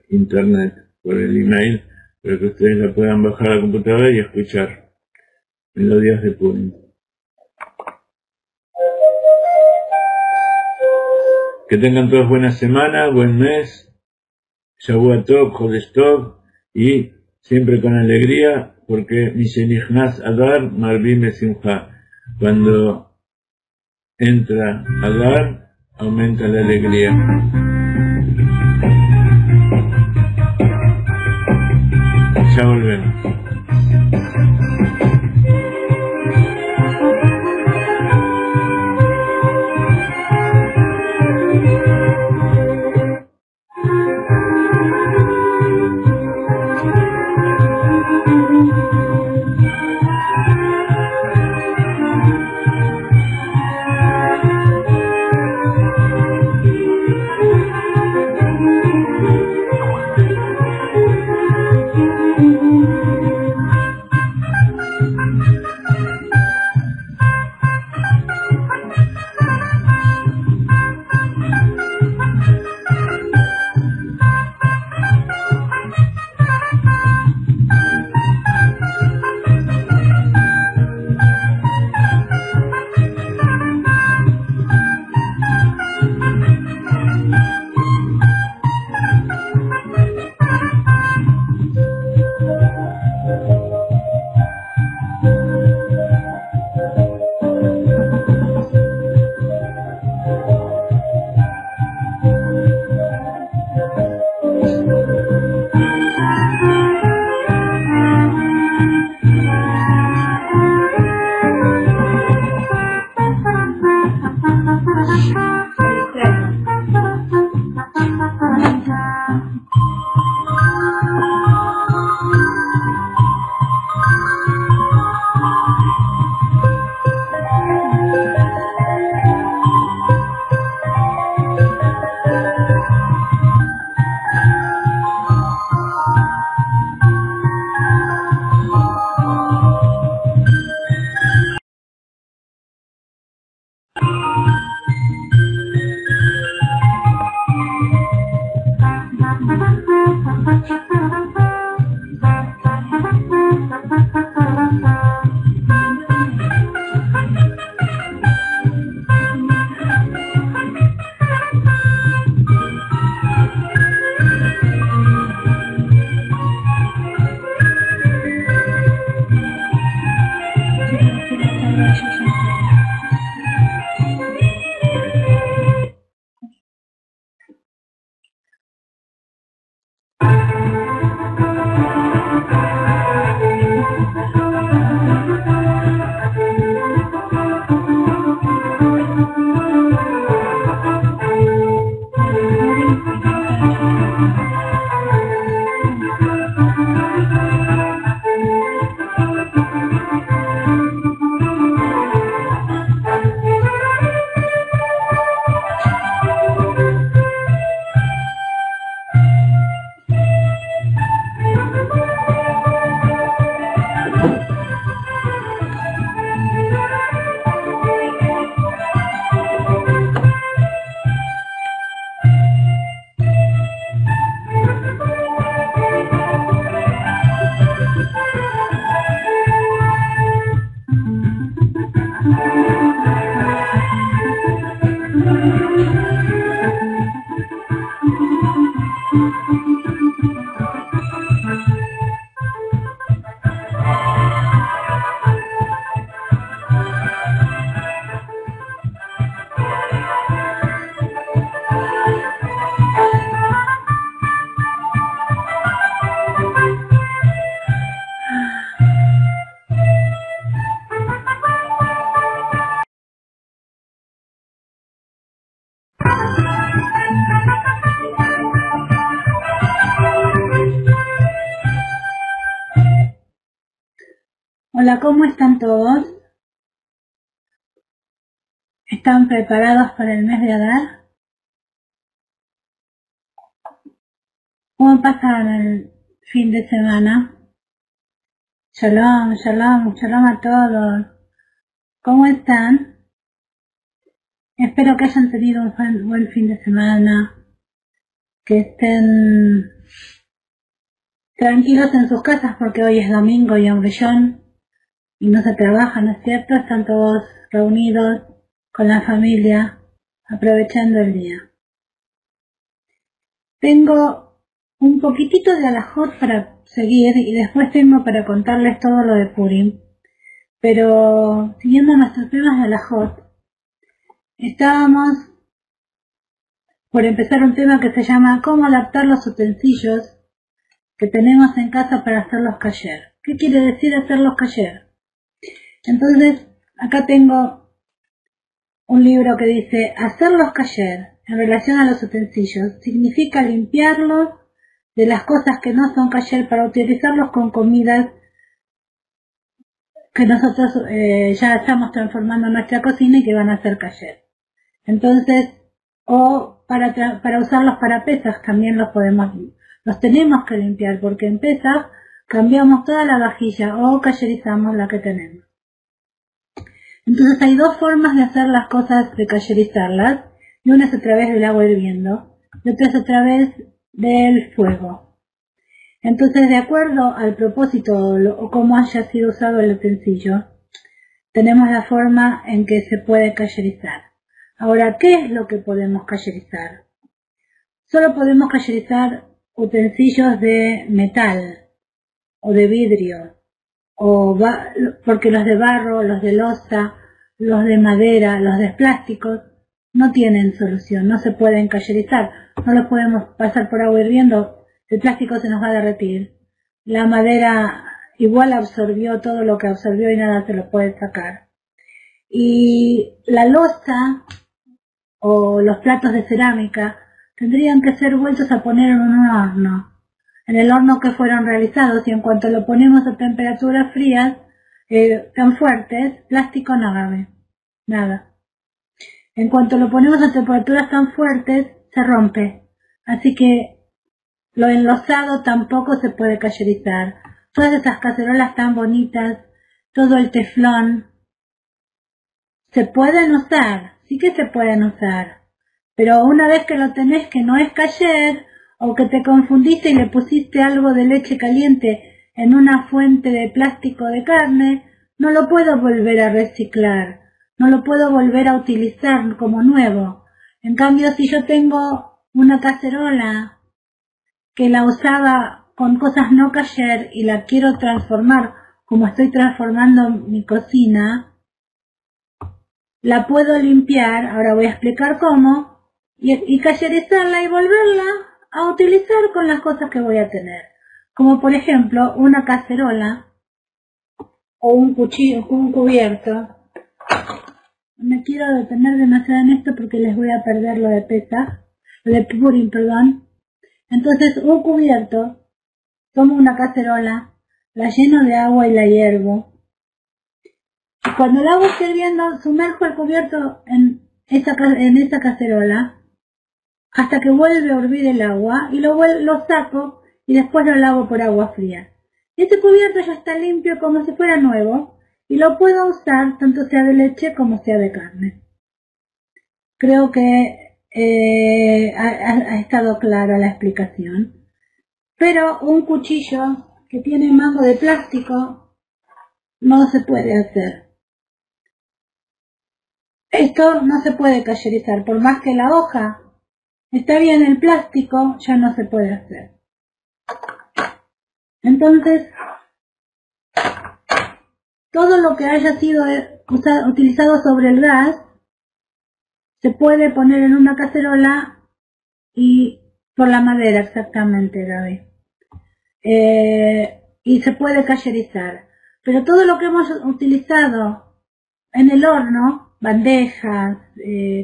Speaker 1: internet, por el email, para que ustedes la puedan bajar a la computadora y escuchar melodías de Purim. Que tengan todos buena semana, buen mes, Shavua Tov, Chodesh Tov, y siempre con alegría, porque Mishenichnas Adar Marbim Besimcha. Cuando entra Adar, aumenta la alegría. Ya volvemos.
Speaker 2: Hola, ¿cómo están todos? ¿Están preparados para el mes de Adar? ¿Cómo pasaron el fin de semana? Shalom, shalom, shalom a todos. ¿Cómo están? Espero que hayan tenido un buen fin de semana, que estén tranquilos en sus casas porque hoy es domingo y Rishon y no se trabaja, ¿no es cierto? Están todos reunidos con la familia, aprovechando el día. Tengo un poquitito de alajot para seguir y después tengo para contarles todo lo de Purim. Pero siguiendo nuestros temas de alajot, estábamos por empezar un tema que se llama cómo adaptar los utensilios que tenemos en casa para hacerlos kasher. ¿Qué quiere decir hacerlos kasher? Entonces, acá tengo un libro que dice hacerlos kasher en relación a los utensilios significa limpiarlos de las cosas que no son kasher para utilizarlos con comidas que nosotros ya estamos transformando en nuestra cocina y que van a ser kasher. Entonces, o para usarlos para pesas también los tenemos que limpiar porque en pesas cambiamos toda la vajilla o kasherizamos la que tenemos. Entonces hay dos formas de hacer las cosas, de kasherizarlas, y una es a través del agua hirviendo y otra es a través del fuego. Entonces, de acuerdo al propósito o cómo haya sido usado el utensilio, tenemos la forma en que se puede kasherizar. Ahora, ¿qué es lo que podemos kasherizar? Solo podemos kasherizar utensilios de metal o de vidrio, porque los de barro, los de loza, los de madera, los de plásticos no tienen solución, no se pueden kasherizar, no los podemos pasar por agua hirviendo, el plástico se nos va a derretir, la madera igual absorbió todo lo que absorbió y nada se lo puede sacar. Y la loza o los platos de cerámica tendrían que ser vueltos a poner en un horno, en el horno que fueron realizados, y en cuanto lo ponemos a temperaturas frías tan fuertes, plástico no agarre, nada. En cuanto lo ponemos a temperaturas tan fuertes, se rompe. Así que lo enlosado tampoco se puede kasherizar. Todas esas cacerolas tan bonitas, todo el teflón, se pueden usar, sí que se pueden usar. Pero una vez que lo tenés que no es kasher, o que te confundiste y le pusiste algo de leche caliente en una fuente de plástico de carne, no lo puedo volver a reciclar, no lo puedo volver a utilizar como nuevo. En cambio, si yo tengo una cacerola que la usaba con cosas no kasher y la quiero transformar como estoy transformando mi cocina, la puedo limpiar, ahora voy a explicar cómo, y kasherizarla y volverla a utilizar con las cosas que voy a tener. Como por ejemplo, una cacerola o un cuchillo, un cubierto. Me quiero detener demasiado en esto porque les voy a perder lo de Purim, perdón. Entonces, un cubierto, tomo una cacerola, la lleno de agua y la hiervo. Y cuando el agua esté hirviendo, sumerjo el cubierto en esa cacerola hasta que vuelve a hervir el agua y lo saco y después lo lavo por agua fría. Y ese cubierto ya está limpio como si fuera nuevo y lo puedo usar tanto sea de leche como sea de carne. Creo que ha estado clara la explicación. Pero un cuchillo que tiene mango de plástico no se puede hacer. Esto no se puede kasherizar, por más que la hoja está bien, el plástico ya no se puede hacer. Entonces, todo lo que haya sido utilizado sobre el gas se puede poner en una cacerola y por la madera, exactamente, David. Y se puede kasherizar. Pero todo lo que hemos utilizado en el horno, bandejas,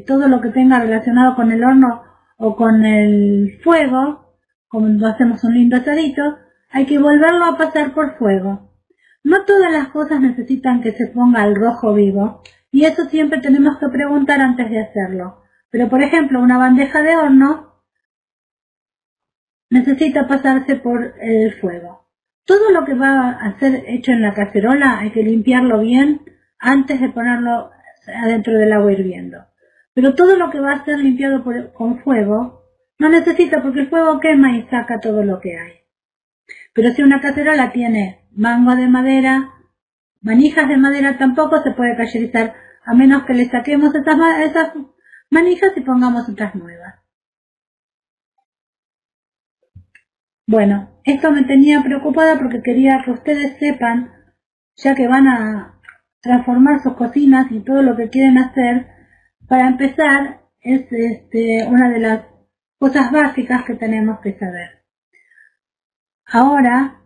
Speaker 2: todo lo que tenga relacionado con el horno o con el fuego, cuando hacemos un lindo asadito, hay que volverlo a pasar por fuego. No todas las cosas necesitan que se ponga al rojo vivo, y eso siempre tenemos que preguntar antes de hacerlo. Pero por ejemplo, una bandeja de horno, necesita pasarse por el fuego. Todo lo que va a ser hecho en la cacerola hay que limpiarlo bien antes de ponerlo adentro del agua hirviendo. Pero todo lo que va a ser limpiado con fuego no necesita, porque el fuego quema y saca todo lo que hay. Pero si una cacerola tiene mango de madera, manijas de madera, tampoco se puede cayerizar, a menos que le saquemos esas manijas y pongamos otras nuevas. Bueno, esto me tenía preocupada porque quería que ustedes sepan, ya que van a transformar sus cocinas y todo lo que quieren hacer, para empezar, es una de las cosas básicas que tenemos que saber. Ahora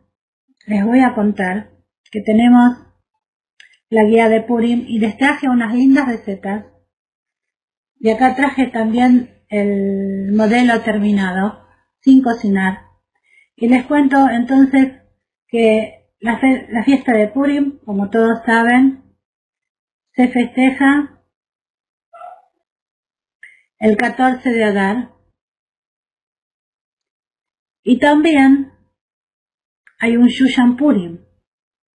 Speaker 2: les voy a contar que tenemos la guía de Purim y les traje unas lindas recetas. Y acá traje también el modelo terminado, sin cocinar. Y les cuento entonces que la fiesta de Purim, como todos saben, se festeja el 14 de Adar. Y también hay un Shushan Purim.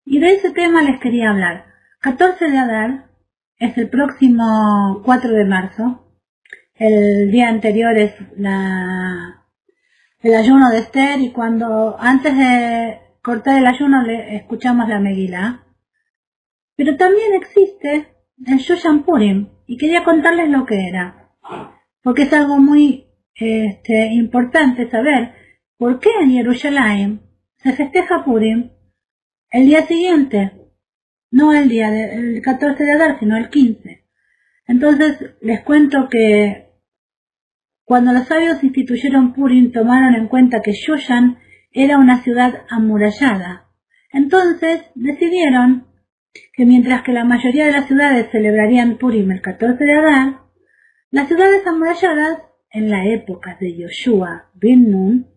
Speaker 2: Y de ese tema les quería hablar. 14 de Adar es el próximo 4 de marzo. El día anterior es el ayuno de Esther, y antes de cortar el ayuno escuchamos la Megilá. Pero también existe el Shushan Purim, y quería contarles lo que era, porque es algo muy importante saber por qué en Jerusalén se festeja Purim el día siguiente, no el día del 14 de Adar, sino el 15. Entonces les cuento que cuando los sabios instituyeron Purim, tomaron en cuenta que Shushan era una ciudad amurallada. Entonces decidieron que mientras que la mayoría de las ciudades celebrarían Purim el 14 de Adar, las ciudades amuralladas, en la época de Yoshua bin Nun,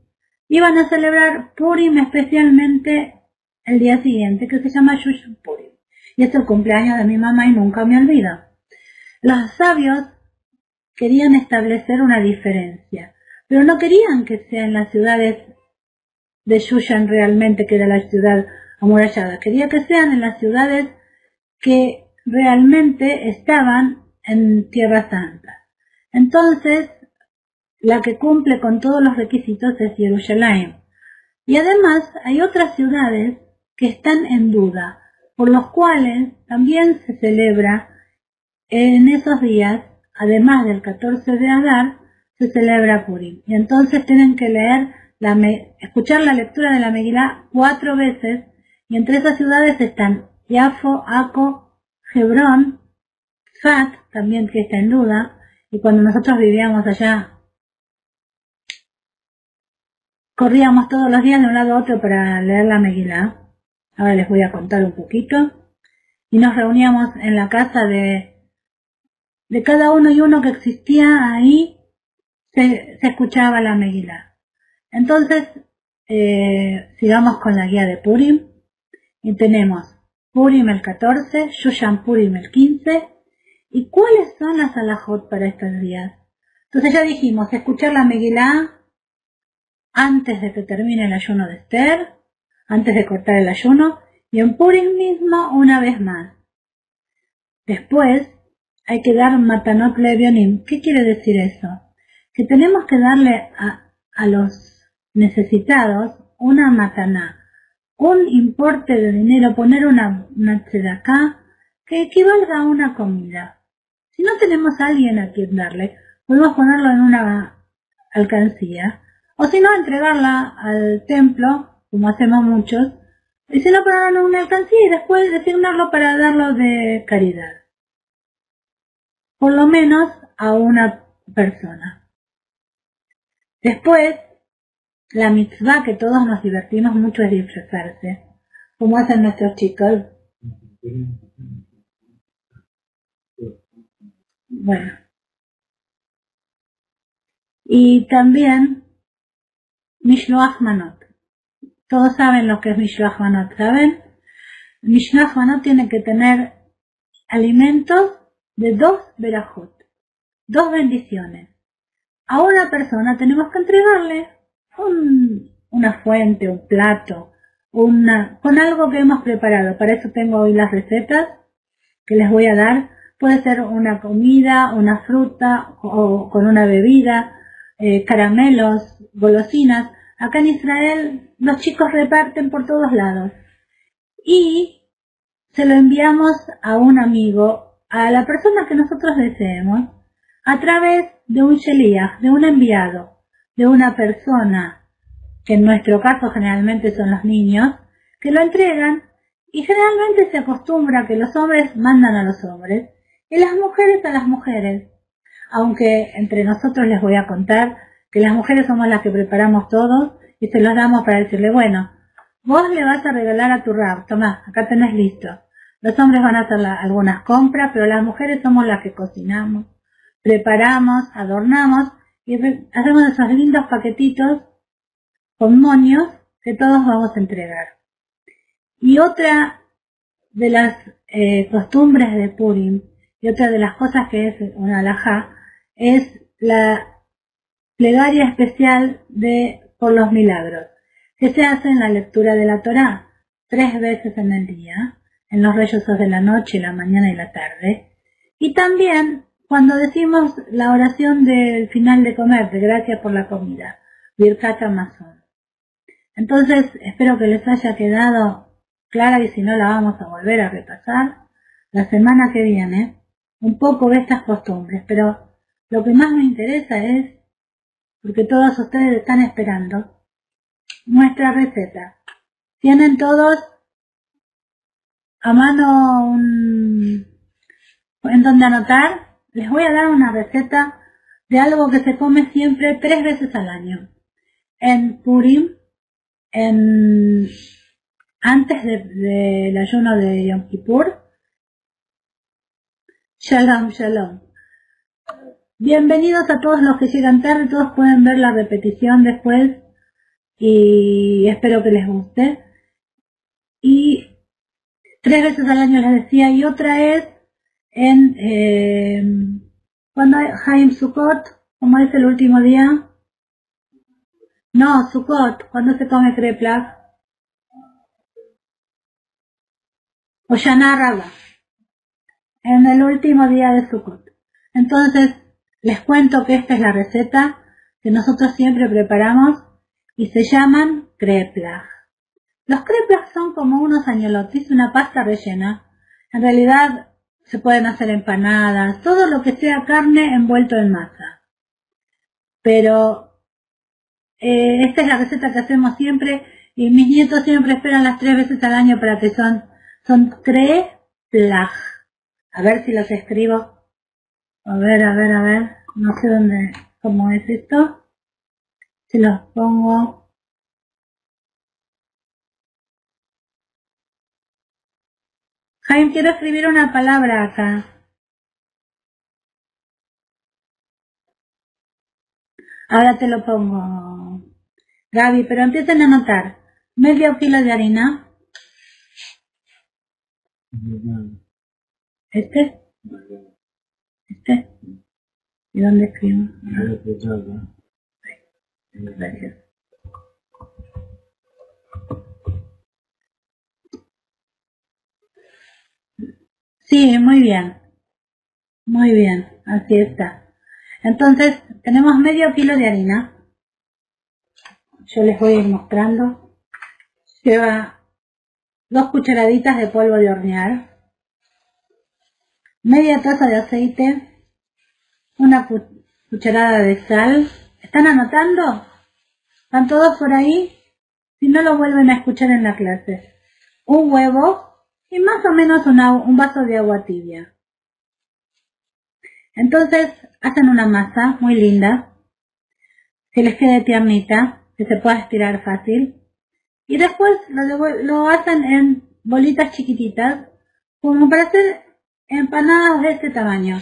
Speaker 2: iban a celebrar Purim especialmente el día siguiente, que se llama Shushan Purim. Y es el cumpleaños de mi mamá y nunca me olvido. Los sabios querían establecer una diferencia, pero no querían que sean las ciudades de Shushan realmente, que era la ciudad amurallada. Quería que sean en las ciudades que realmente estaban en Tierra Santa. Entonces, la que cumple con todos los requisitos es Jerusalén. Y además hay otras ciudades que están en duda, por los cuales también se celebra en esos días, además del 14 de Adar, se celebra Purim. Y entonces tienen que escuchar la lectura de la Megilá 4 veces, y entre esas ciudades están Yafo, Aco, Hebrón, Fat, también que está en duda, y cuando nosotros vivíamos allá, corríamos todos los días de un lado a otro para leer la Megilá. Ahora les voy a contar un poquito. Y nos reuníamos en la casa de cada uno y uno que existía ahí, se escuchaba la Megilá. Entonces, sigamos con la guía de Purim. Y tenemos Purim el 14, Shushan Purim el 15. ¿Y cuáles son las alajot para estos días? Entonces ya dijimos, escuchar la Megilá antes de que termine el ayuno de Esther, antes de cortar el ayuno, y en Purim mismo una vez más. Después hay que dar Matanot Levionim. ¿Qué quiere decir eso? Que tenemos que darle a los necesitados una mataná, un importe de dinero, poner una tzedaká que equivalga a una comida. Si no tenemos a alguien a quien darle, podemos ponerlo en una alcancía, o si no, entregarla al templo, como hacemos muchos, y si no, ponerlo en una alcancía y después designarlo para darlo de caridad. Por lo menos a una persona. Después, la mitzvah que todos nos divertimos mucho es disfrazarse, como hacen nuestros chicos. Bueno. Y también Mishloach Manot. Todos saben lo que es Mishloach Manot, ¿saben? Mishloach Manot tiene que tener alimentos de 2 berajot, 2 bendiciones. A una persona tenemos que entregarle una fuente, un plato, con algo que hemos preparado. Para eso tengo hoy las recetas que les voy a dar. Puede ser una comida, una fruta o con una bebida, caramelos, golosinas. Acá en Israel los chicos reparten por todos lados. Y se lo enviamos a un amigo, a la persona que nosotros deseemos, a través de un sheliach, de un enviado, de una persona, que en nuestro caso generalmente son los niños, que lo entregan, y generalmente se acostumbra que los hombres mandan a los hombres y las mujeres a las mujeres. Aunque entre nosotros les voy a contar que las mujeres somos las que preparamos todo y se los damos para decirle, bueno, vos le vas a regalar a tu rab, tomá, acá tenés listo. Los hombres van a hacer algunas compras, pero las mujeres somos las que cocinamos, preparamos, adornamos y hacemos esos lindos paquetitos con moños que todos vamos a entregar. Y otra de las costumbres de Purim, y otra de las cosas que es una alajá, es la plegaria especial por los milagros, que se hace en la lectura de la Torá 3 veces en el día, en los reyos de la noche, la mañana y la tarde, y también cuando decimos la oración del final de comer, de gracias por la comida, Birkat Hamazon. Entonces, espero que les haya quedado clara, y si no la vamos a volver a repasar la semana que viene, un poco de estas costumbres, pero lo que más me interesa es, porque todos ustedes están esperando, nuestra receta. Tienen todos a mano en donde anotar. Les voy a dar una receta de algo que se come siempre 3 veces al año. En Purim, antes del ayuno de Yom Kippur. Shalom, shalom. Bienvenidos a todos los que llegan tarde, todos pueden ver la repetición después y espero que les guste. Y 3 veces al año les decía, y otra es cuando hay Haim Sukkot, como es el último día. No, Sukkot, cuando se come Kreplach. O Shana Rabba, en el último día de Sukkot. Entonces, les cuento que esta es la receta que nosotros siempre preparamos y se llaman Kreplach. Los Kreplach son como unos añolotis, una pasta rellena. En realidad se pueden hacer empanadas, todo lo que sea carne envuelto en masa. Pero esta es la receta que hacemos siempre y mis nietos siempre esperan las 3 veces al año para que son Kreplach. A ver si los escribo. A ver. No sé cómo es esto. Si los pongo. Jaime, quiero escribir una palabra acá. Ahora te lo pongo, Gaby, pero empiecen a anotar. Medio kilo de harina. ¿Este? ¿Y dónde escribo? Gracias. Sí, muy bien, así está. Entonces, tenemos medio kilo de harina. Yo les voy a ir mostrando. Lleva 2 cucharaditas de polvo de hornear, media taza de aceite, una cucharada de sal. ¿Están anotando? ¿Están todos por ahí? Si no, lo vuelven a escuchar en la clase. Un huevo y más o menos un vaso de agua tibia. Entonces, hacen una masa muy linda, que les quede tiernita, que se pueda estirar fácil. Y después lo hacen en bolitas chiquititas, como para hacer empanadas de este tamaño.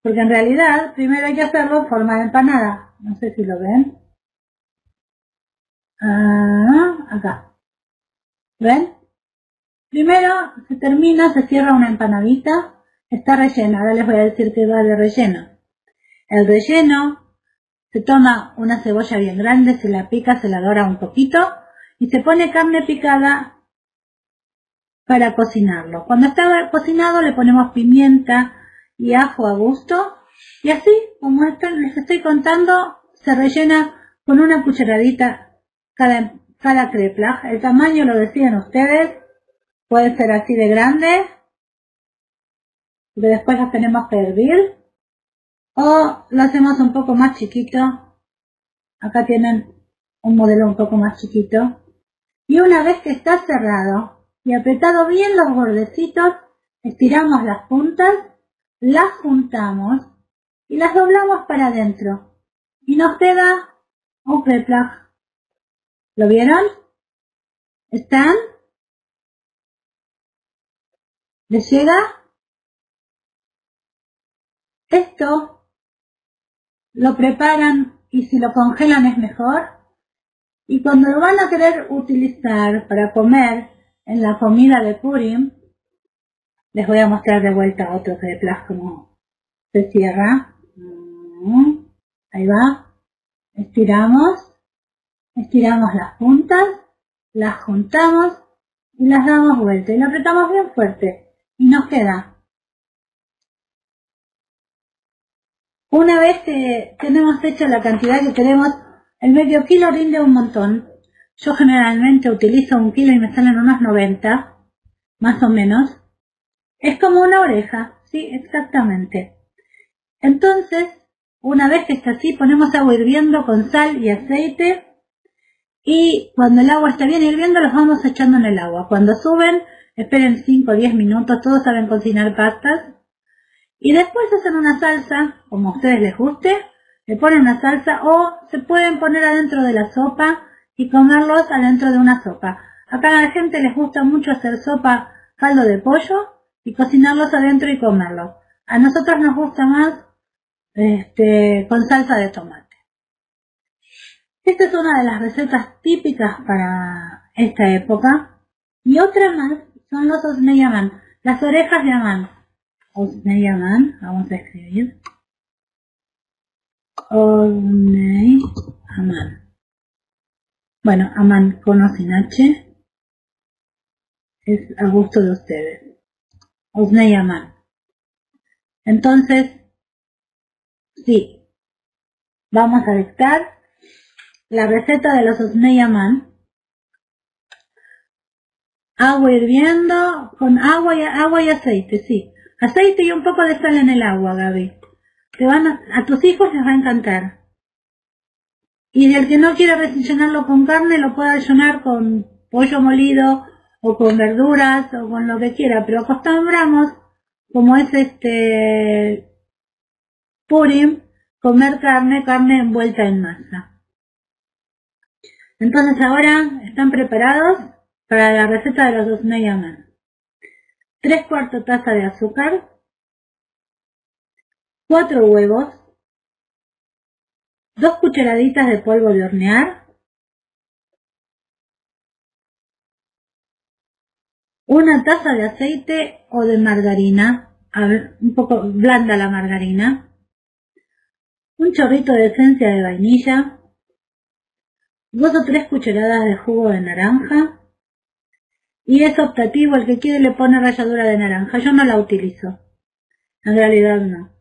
Speaker 2: Porque en realidad, primero hay que hacerlo en forma de empanada. No sé si lo ven. Acá. ¿Ven? Primero se cierra una empanadita. Está rellena. Ahora les voy a decir qué va de relleno. El relleno se toma una cebolla bien grande, se la pica, se la dora un poquito y se pone carne picada para cocinarlo. Cuando está cocinado le ponemos pimienta y ajo a gusto y así, como les estoy contando, se rellena con una cucharadita cada kreplach. El tamaño lo deciden ustedes, puede ser así de grande, que después los tenemos que hervir, o lo hacemos un poco más chiquito. Acá tienen un modelo un poco más chiquito. Y una vez que está cerrado y apretado bien los bordecitos, estiramos las puntas, las juntamos y las doblamos para adentro. Y nos queda un kreplach. ¿Lo vieron? ¿Están? ¿Les llega? Esto lo preparan y si lo congelan es mejor. Y cuando lo van a querer utilizar para comer en la comida de Purim, les voy a mostrar de vuelta otro kreplach como se cierra. Ahí va. Estiramos las puntas, las juntamos y las damos vuelta y lo apretamos bien fuerte y nos queda. Una vez que tenemos hecha la cantidad que queremos, el medio kilo rinde un montón. Yo generalmente utilizo 1 kilo y me salen unos 90, más o menos. Es como una oreja, sí, exactamente. Entonces, una vez que está así, ponemos agua hirviendo con sal y aceite. Y cuando el agua está bien hirviendo, los vamos echando en el agua. Cuando suben, esperen 5 o 10 minutos, todos saben cocinar pastas. Y después hacen una salsa, como a ustedes les guste, le ponen una salsa o se pueden poner adentro de la sopa y comerlos adentro de una sopa. Acá a la gente les gusta mucho hacer sopa, caldo de pollo y cocinarlos adentro y comerlos. A nosotros nos gusta más con salsa de tomate. Esta es una de las recetas típicas para esta época. Y otra más son los osnei Amán, las orejas de Amán. Osnei Amán, vamos a escribir. Osnei Amán. Bueno, Amán con o sin H. Es a gusto de ustedes. Osnei Amán. Entonces, sí, vamos a dictar la receta de los osnei Amán. Agua hirviendo con agua y aceite, sí. Aceite y un poco de sal en el agua, Gaby. A tus hijos les va a encantar. Y el que no quiera rellenarlo con carne, lo puede rellenar con pollo molido o con verduras o con lo que quiera. Pero acostumbramos, como es Purim, comer carne envuelta en masa. Entonces ahora están preparados para la receta de los osnei Amán. 3/4 taza de azúcar, 4 huevos, 2 cucharaditas de polvo de hornear, 1 taza de aceite o de margarina, un poco blanda la margarina, un chorrito de esencia de vainilla, 2 o 3 cucharadas de jugo de naranja, y es optativo, el que quiere le pone ralladura de naranja, yo no la utilizo, en realidad no.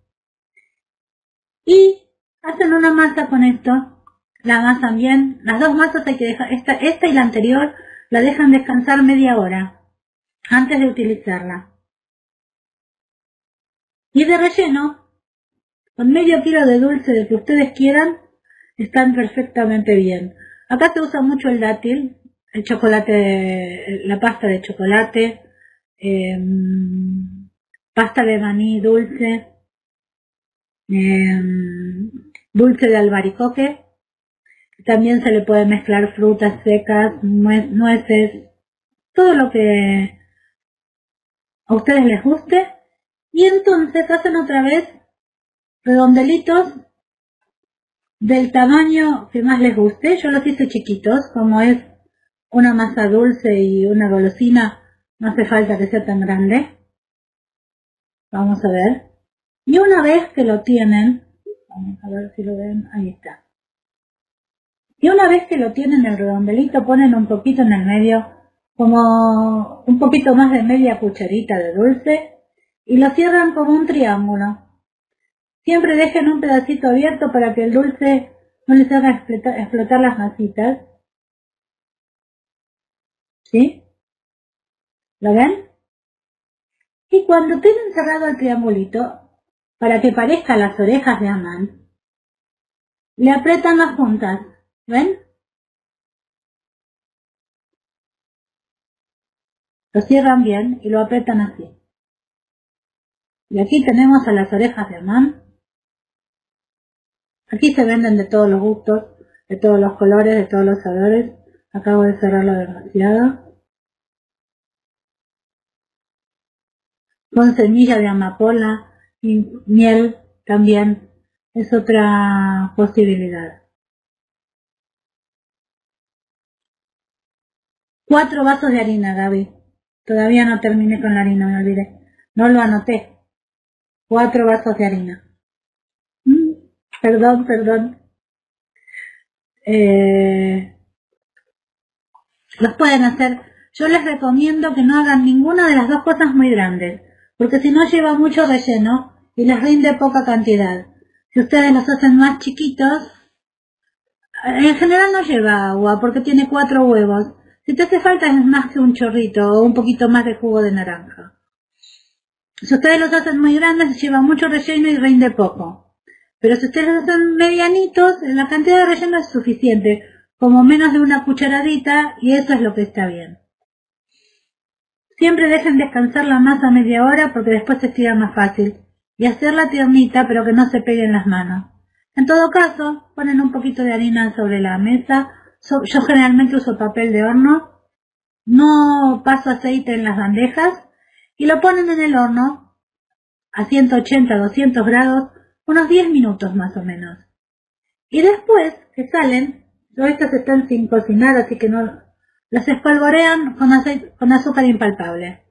Speaker 2: Y hacen una masa con esto, la amasan bien, las dos masas hay que dejar, esta y la anterior la dejan descansar media hora, antes de utilizarla. Y de relleno, con medio kilo de dulce del que ustedes quieran, están perfectamente bien. Acá se usa mucho el dátil, el chocolate, la pasta de chocolate, pasta de maní dulce, dulce de albaricoque. También se le puede mezclar frutas secas, nueces, todo lo que a ustedes les guste. Y entonces hacen otra vez redondelitos del tamaño que más les guste. Yo los hice chiquitos, como es una masa dulce y una golosina, no hace falta que sea tan grande. Vamos a ver. Y una vez que lo tienen, Vamos a ver si lo ven. Ahí está. Y una vez que lo tienen el redondelito, ponen un poquito en el medio, como un poquito más de media cucharita de dulce, y lo cierran como un triángulo. Siempre dejen un pedacito abierto para que el dulce no les haga explotar las masitas. ¿Sí? ¿Lo ven? Y cuando tienen cerrado el triangulito, para que parezcan las orejas de Amán, le aprietan las puntas. ¿Ven? Lo cierran bien y lo aprietan así. Y aquí tenemos a las orejas de Amán. Aquí se venden de todos los gustos, de todos los colores, de todos los sabores. Acabo de cerrarlo demasiado. Con semilla de amapola y miel también es otra posibilidad. 4 vasos de harina, Gaby. Todavía no terminé con la harina, me olvidé. No lo anoté. 4 vasos de harina. Perdón. Los pueden hacer. Yo les recomiendo que no hagan ninguna de las dos cosas muy grandes, porque si no lleva mucho relleno y les rinde poca cantidad. Si ustedes los hacen más chiquitos, en general no lleva agua porque tiene 4 huevos. Si te hace falta es más que un chorrito o un poquito más de jugo de naranja. Si ustedes los hacen muy grandes, lleva mucho relleno y rinde poco. Pero si ustedes los hacen medianitos, la cantidad de relleno es suficiente, como menos de una cucharadita, y eso es lo que está bien. Siempre dejen descansar la masa media hora porque después se estira más fácil. Y hacerla tiernita pero que no se pegue en las manos. En todo caso, ponen un poquito de harina sobre la mesa. Yo generalmente uso papel de horno. No paso aceite en las bandejas. Y lo ponen en el horno a 180, 200 grados, unos 10 minutos más o menos. Y después que salen, estas están sin cocinar, así que no las espolvorean con azúcar impalpable.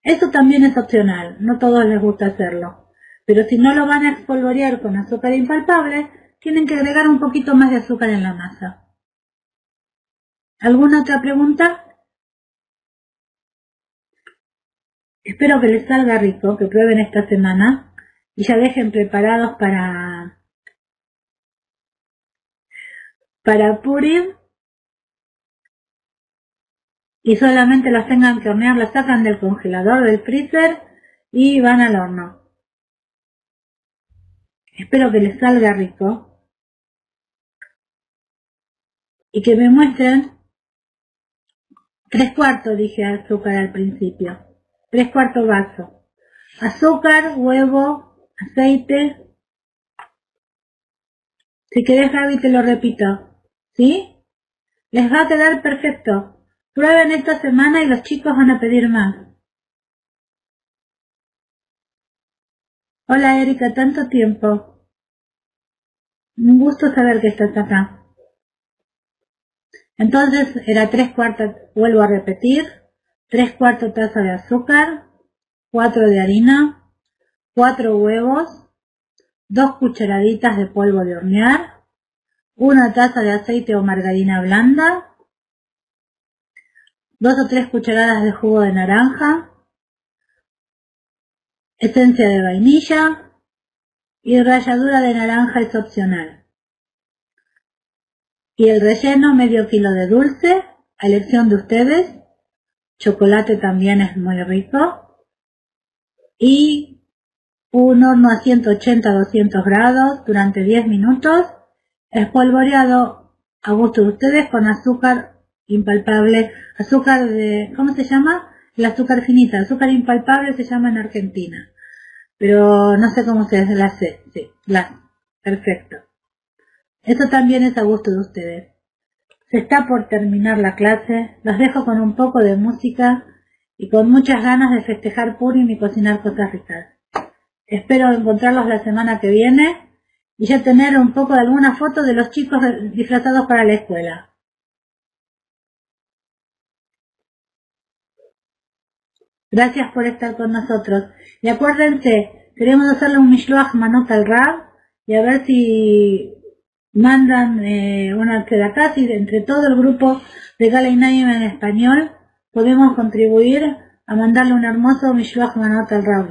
Speaker 2: Eso también es opcional, no a todos les gusta hacerlo. Pero si no lo van a espolvorear con azúcar impalpable, tienen que agregar un poquito más de azúcar en la masa. ¿Alguna otra pregunta? Espero que les salga rico, que prueben esta semana y ya dejen preparados para Purim y solamente las tengan que hornear, las sacan del congelador, del freezer y van al horno. Espero que les salga rico y que me muestren 3/4, dije azúcar al principio, 3/4 vaso. Azúcar, huevo, aceite. Si querés, Gaby, te lo repito. ¿Sí? Les va a quedar perfecto. Prueben esta semana y los chicos van a pedir más. Hola, Erika, tanto tiempo. Un gusto saber que estás acá. Entonces, era 3/4, vuelvo a repetir, 3/4 taza de azúcar, 4 de harina, 4 huevos, 2 cucharaditas de polvo de hornear, 1 taza de aceite o margarina blanda, 2 o 3 cucharadas de jugo de naranja, esencia de vainilla y ralladura de naranja es opcional. Y el relleno, medio kilo de dulce, a elección de ustedes. Chocolate también es muy rico. Y un horno a 180-200 grados durante 10 minutos, espolvoreado a gusto de ustedes con azúcar impalpable, azúcar de, ¿cómo se llama? El azúcar finita, azúcar impalpable se llama en Argentina, pero no sé cómo se la hace, sí, perfecto. Eso también es a gusto de ustedes. Se está por terminar la clase, los dejo con un poco de música y con muchas ganas de festejar Purim y cocinar cosas ricas. Espero encontrarlos la semana que viene y ya tener un poco de alguna foto de los chicos disfrazados para la escuela. Gracias por estar con nosotros. Y acuérdense, queremos hacerle un Mishloach Manot al Rab y a ver si mandan una que de acá, si entre todo el grupo de Gala Naim en español podemos contribuir a mandarle un hermoso Mishloach Manot al Rab.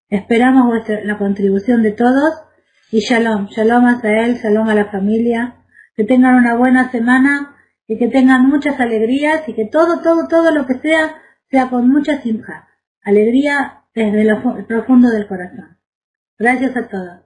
Speaker 2: Esperamos la contribución de todos y Shalom, Shalom a Israel, Shalom a la familia, que tengan una buena semana y que tengan muchas alegrías y que todo lo que sea con mucha simja, alegría desde lo profundo del corazón. Gracias a todos.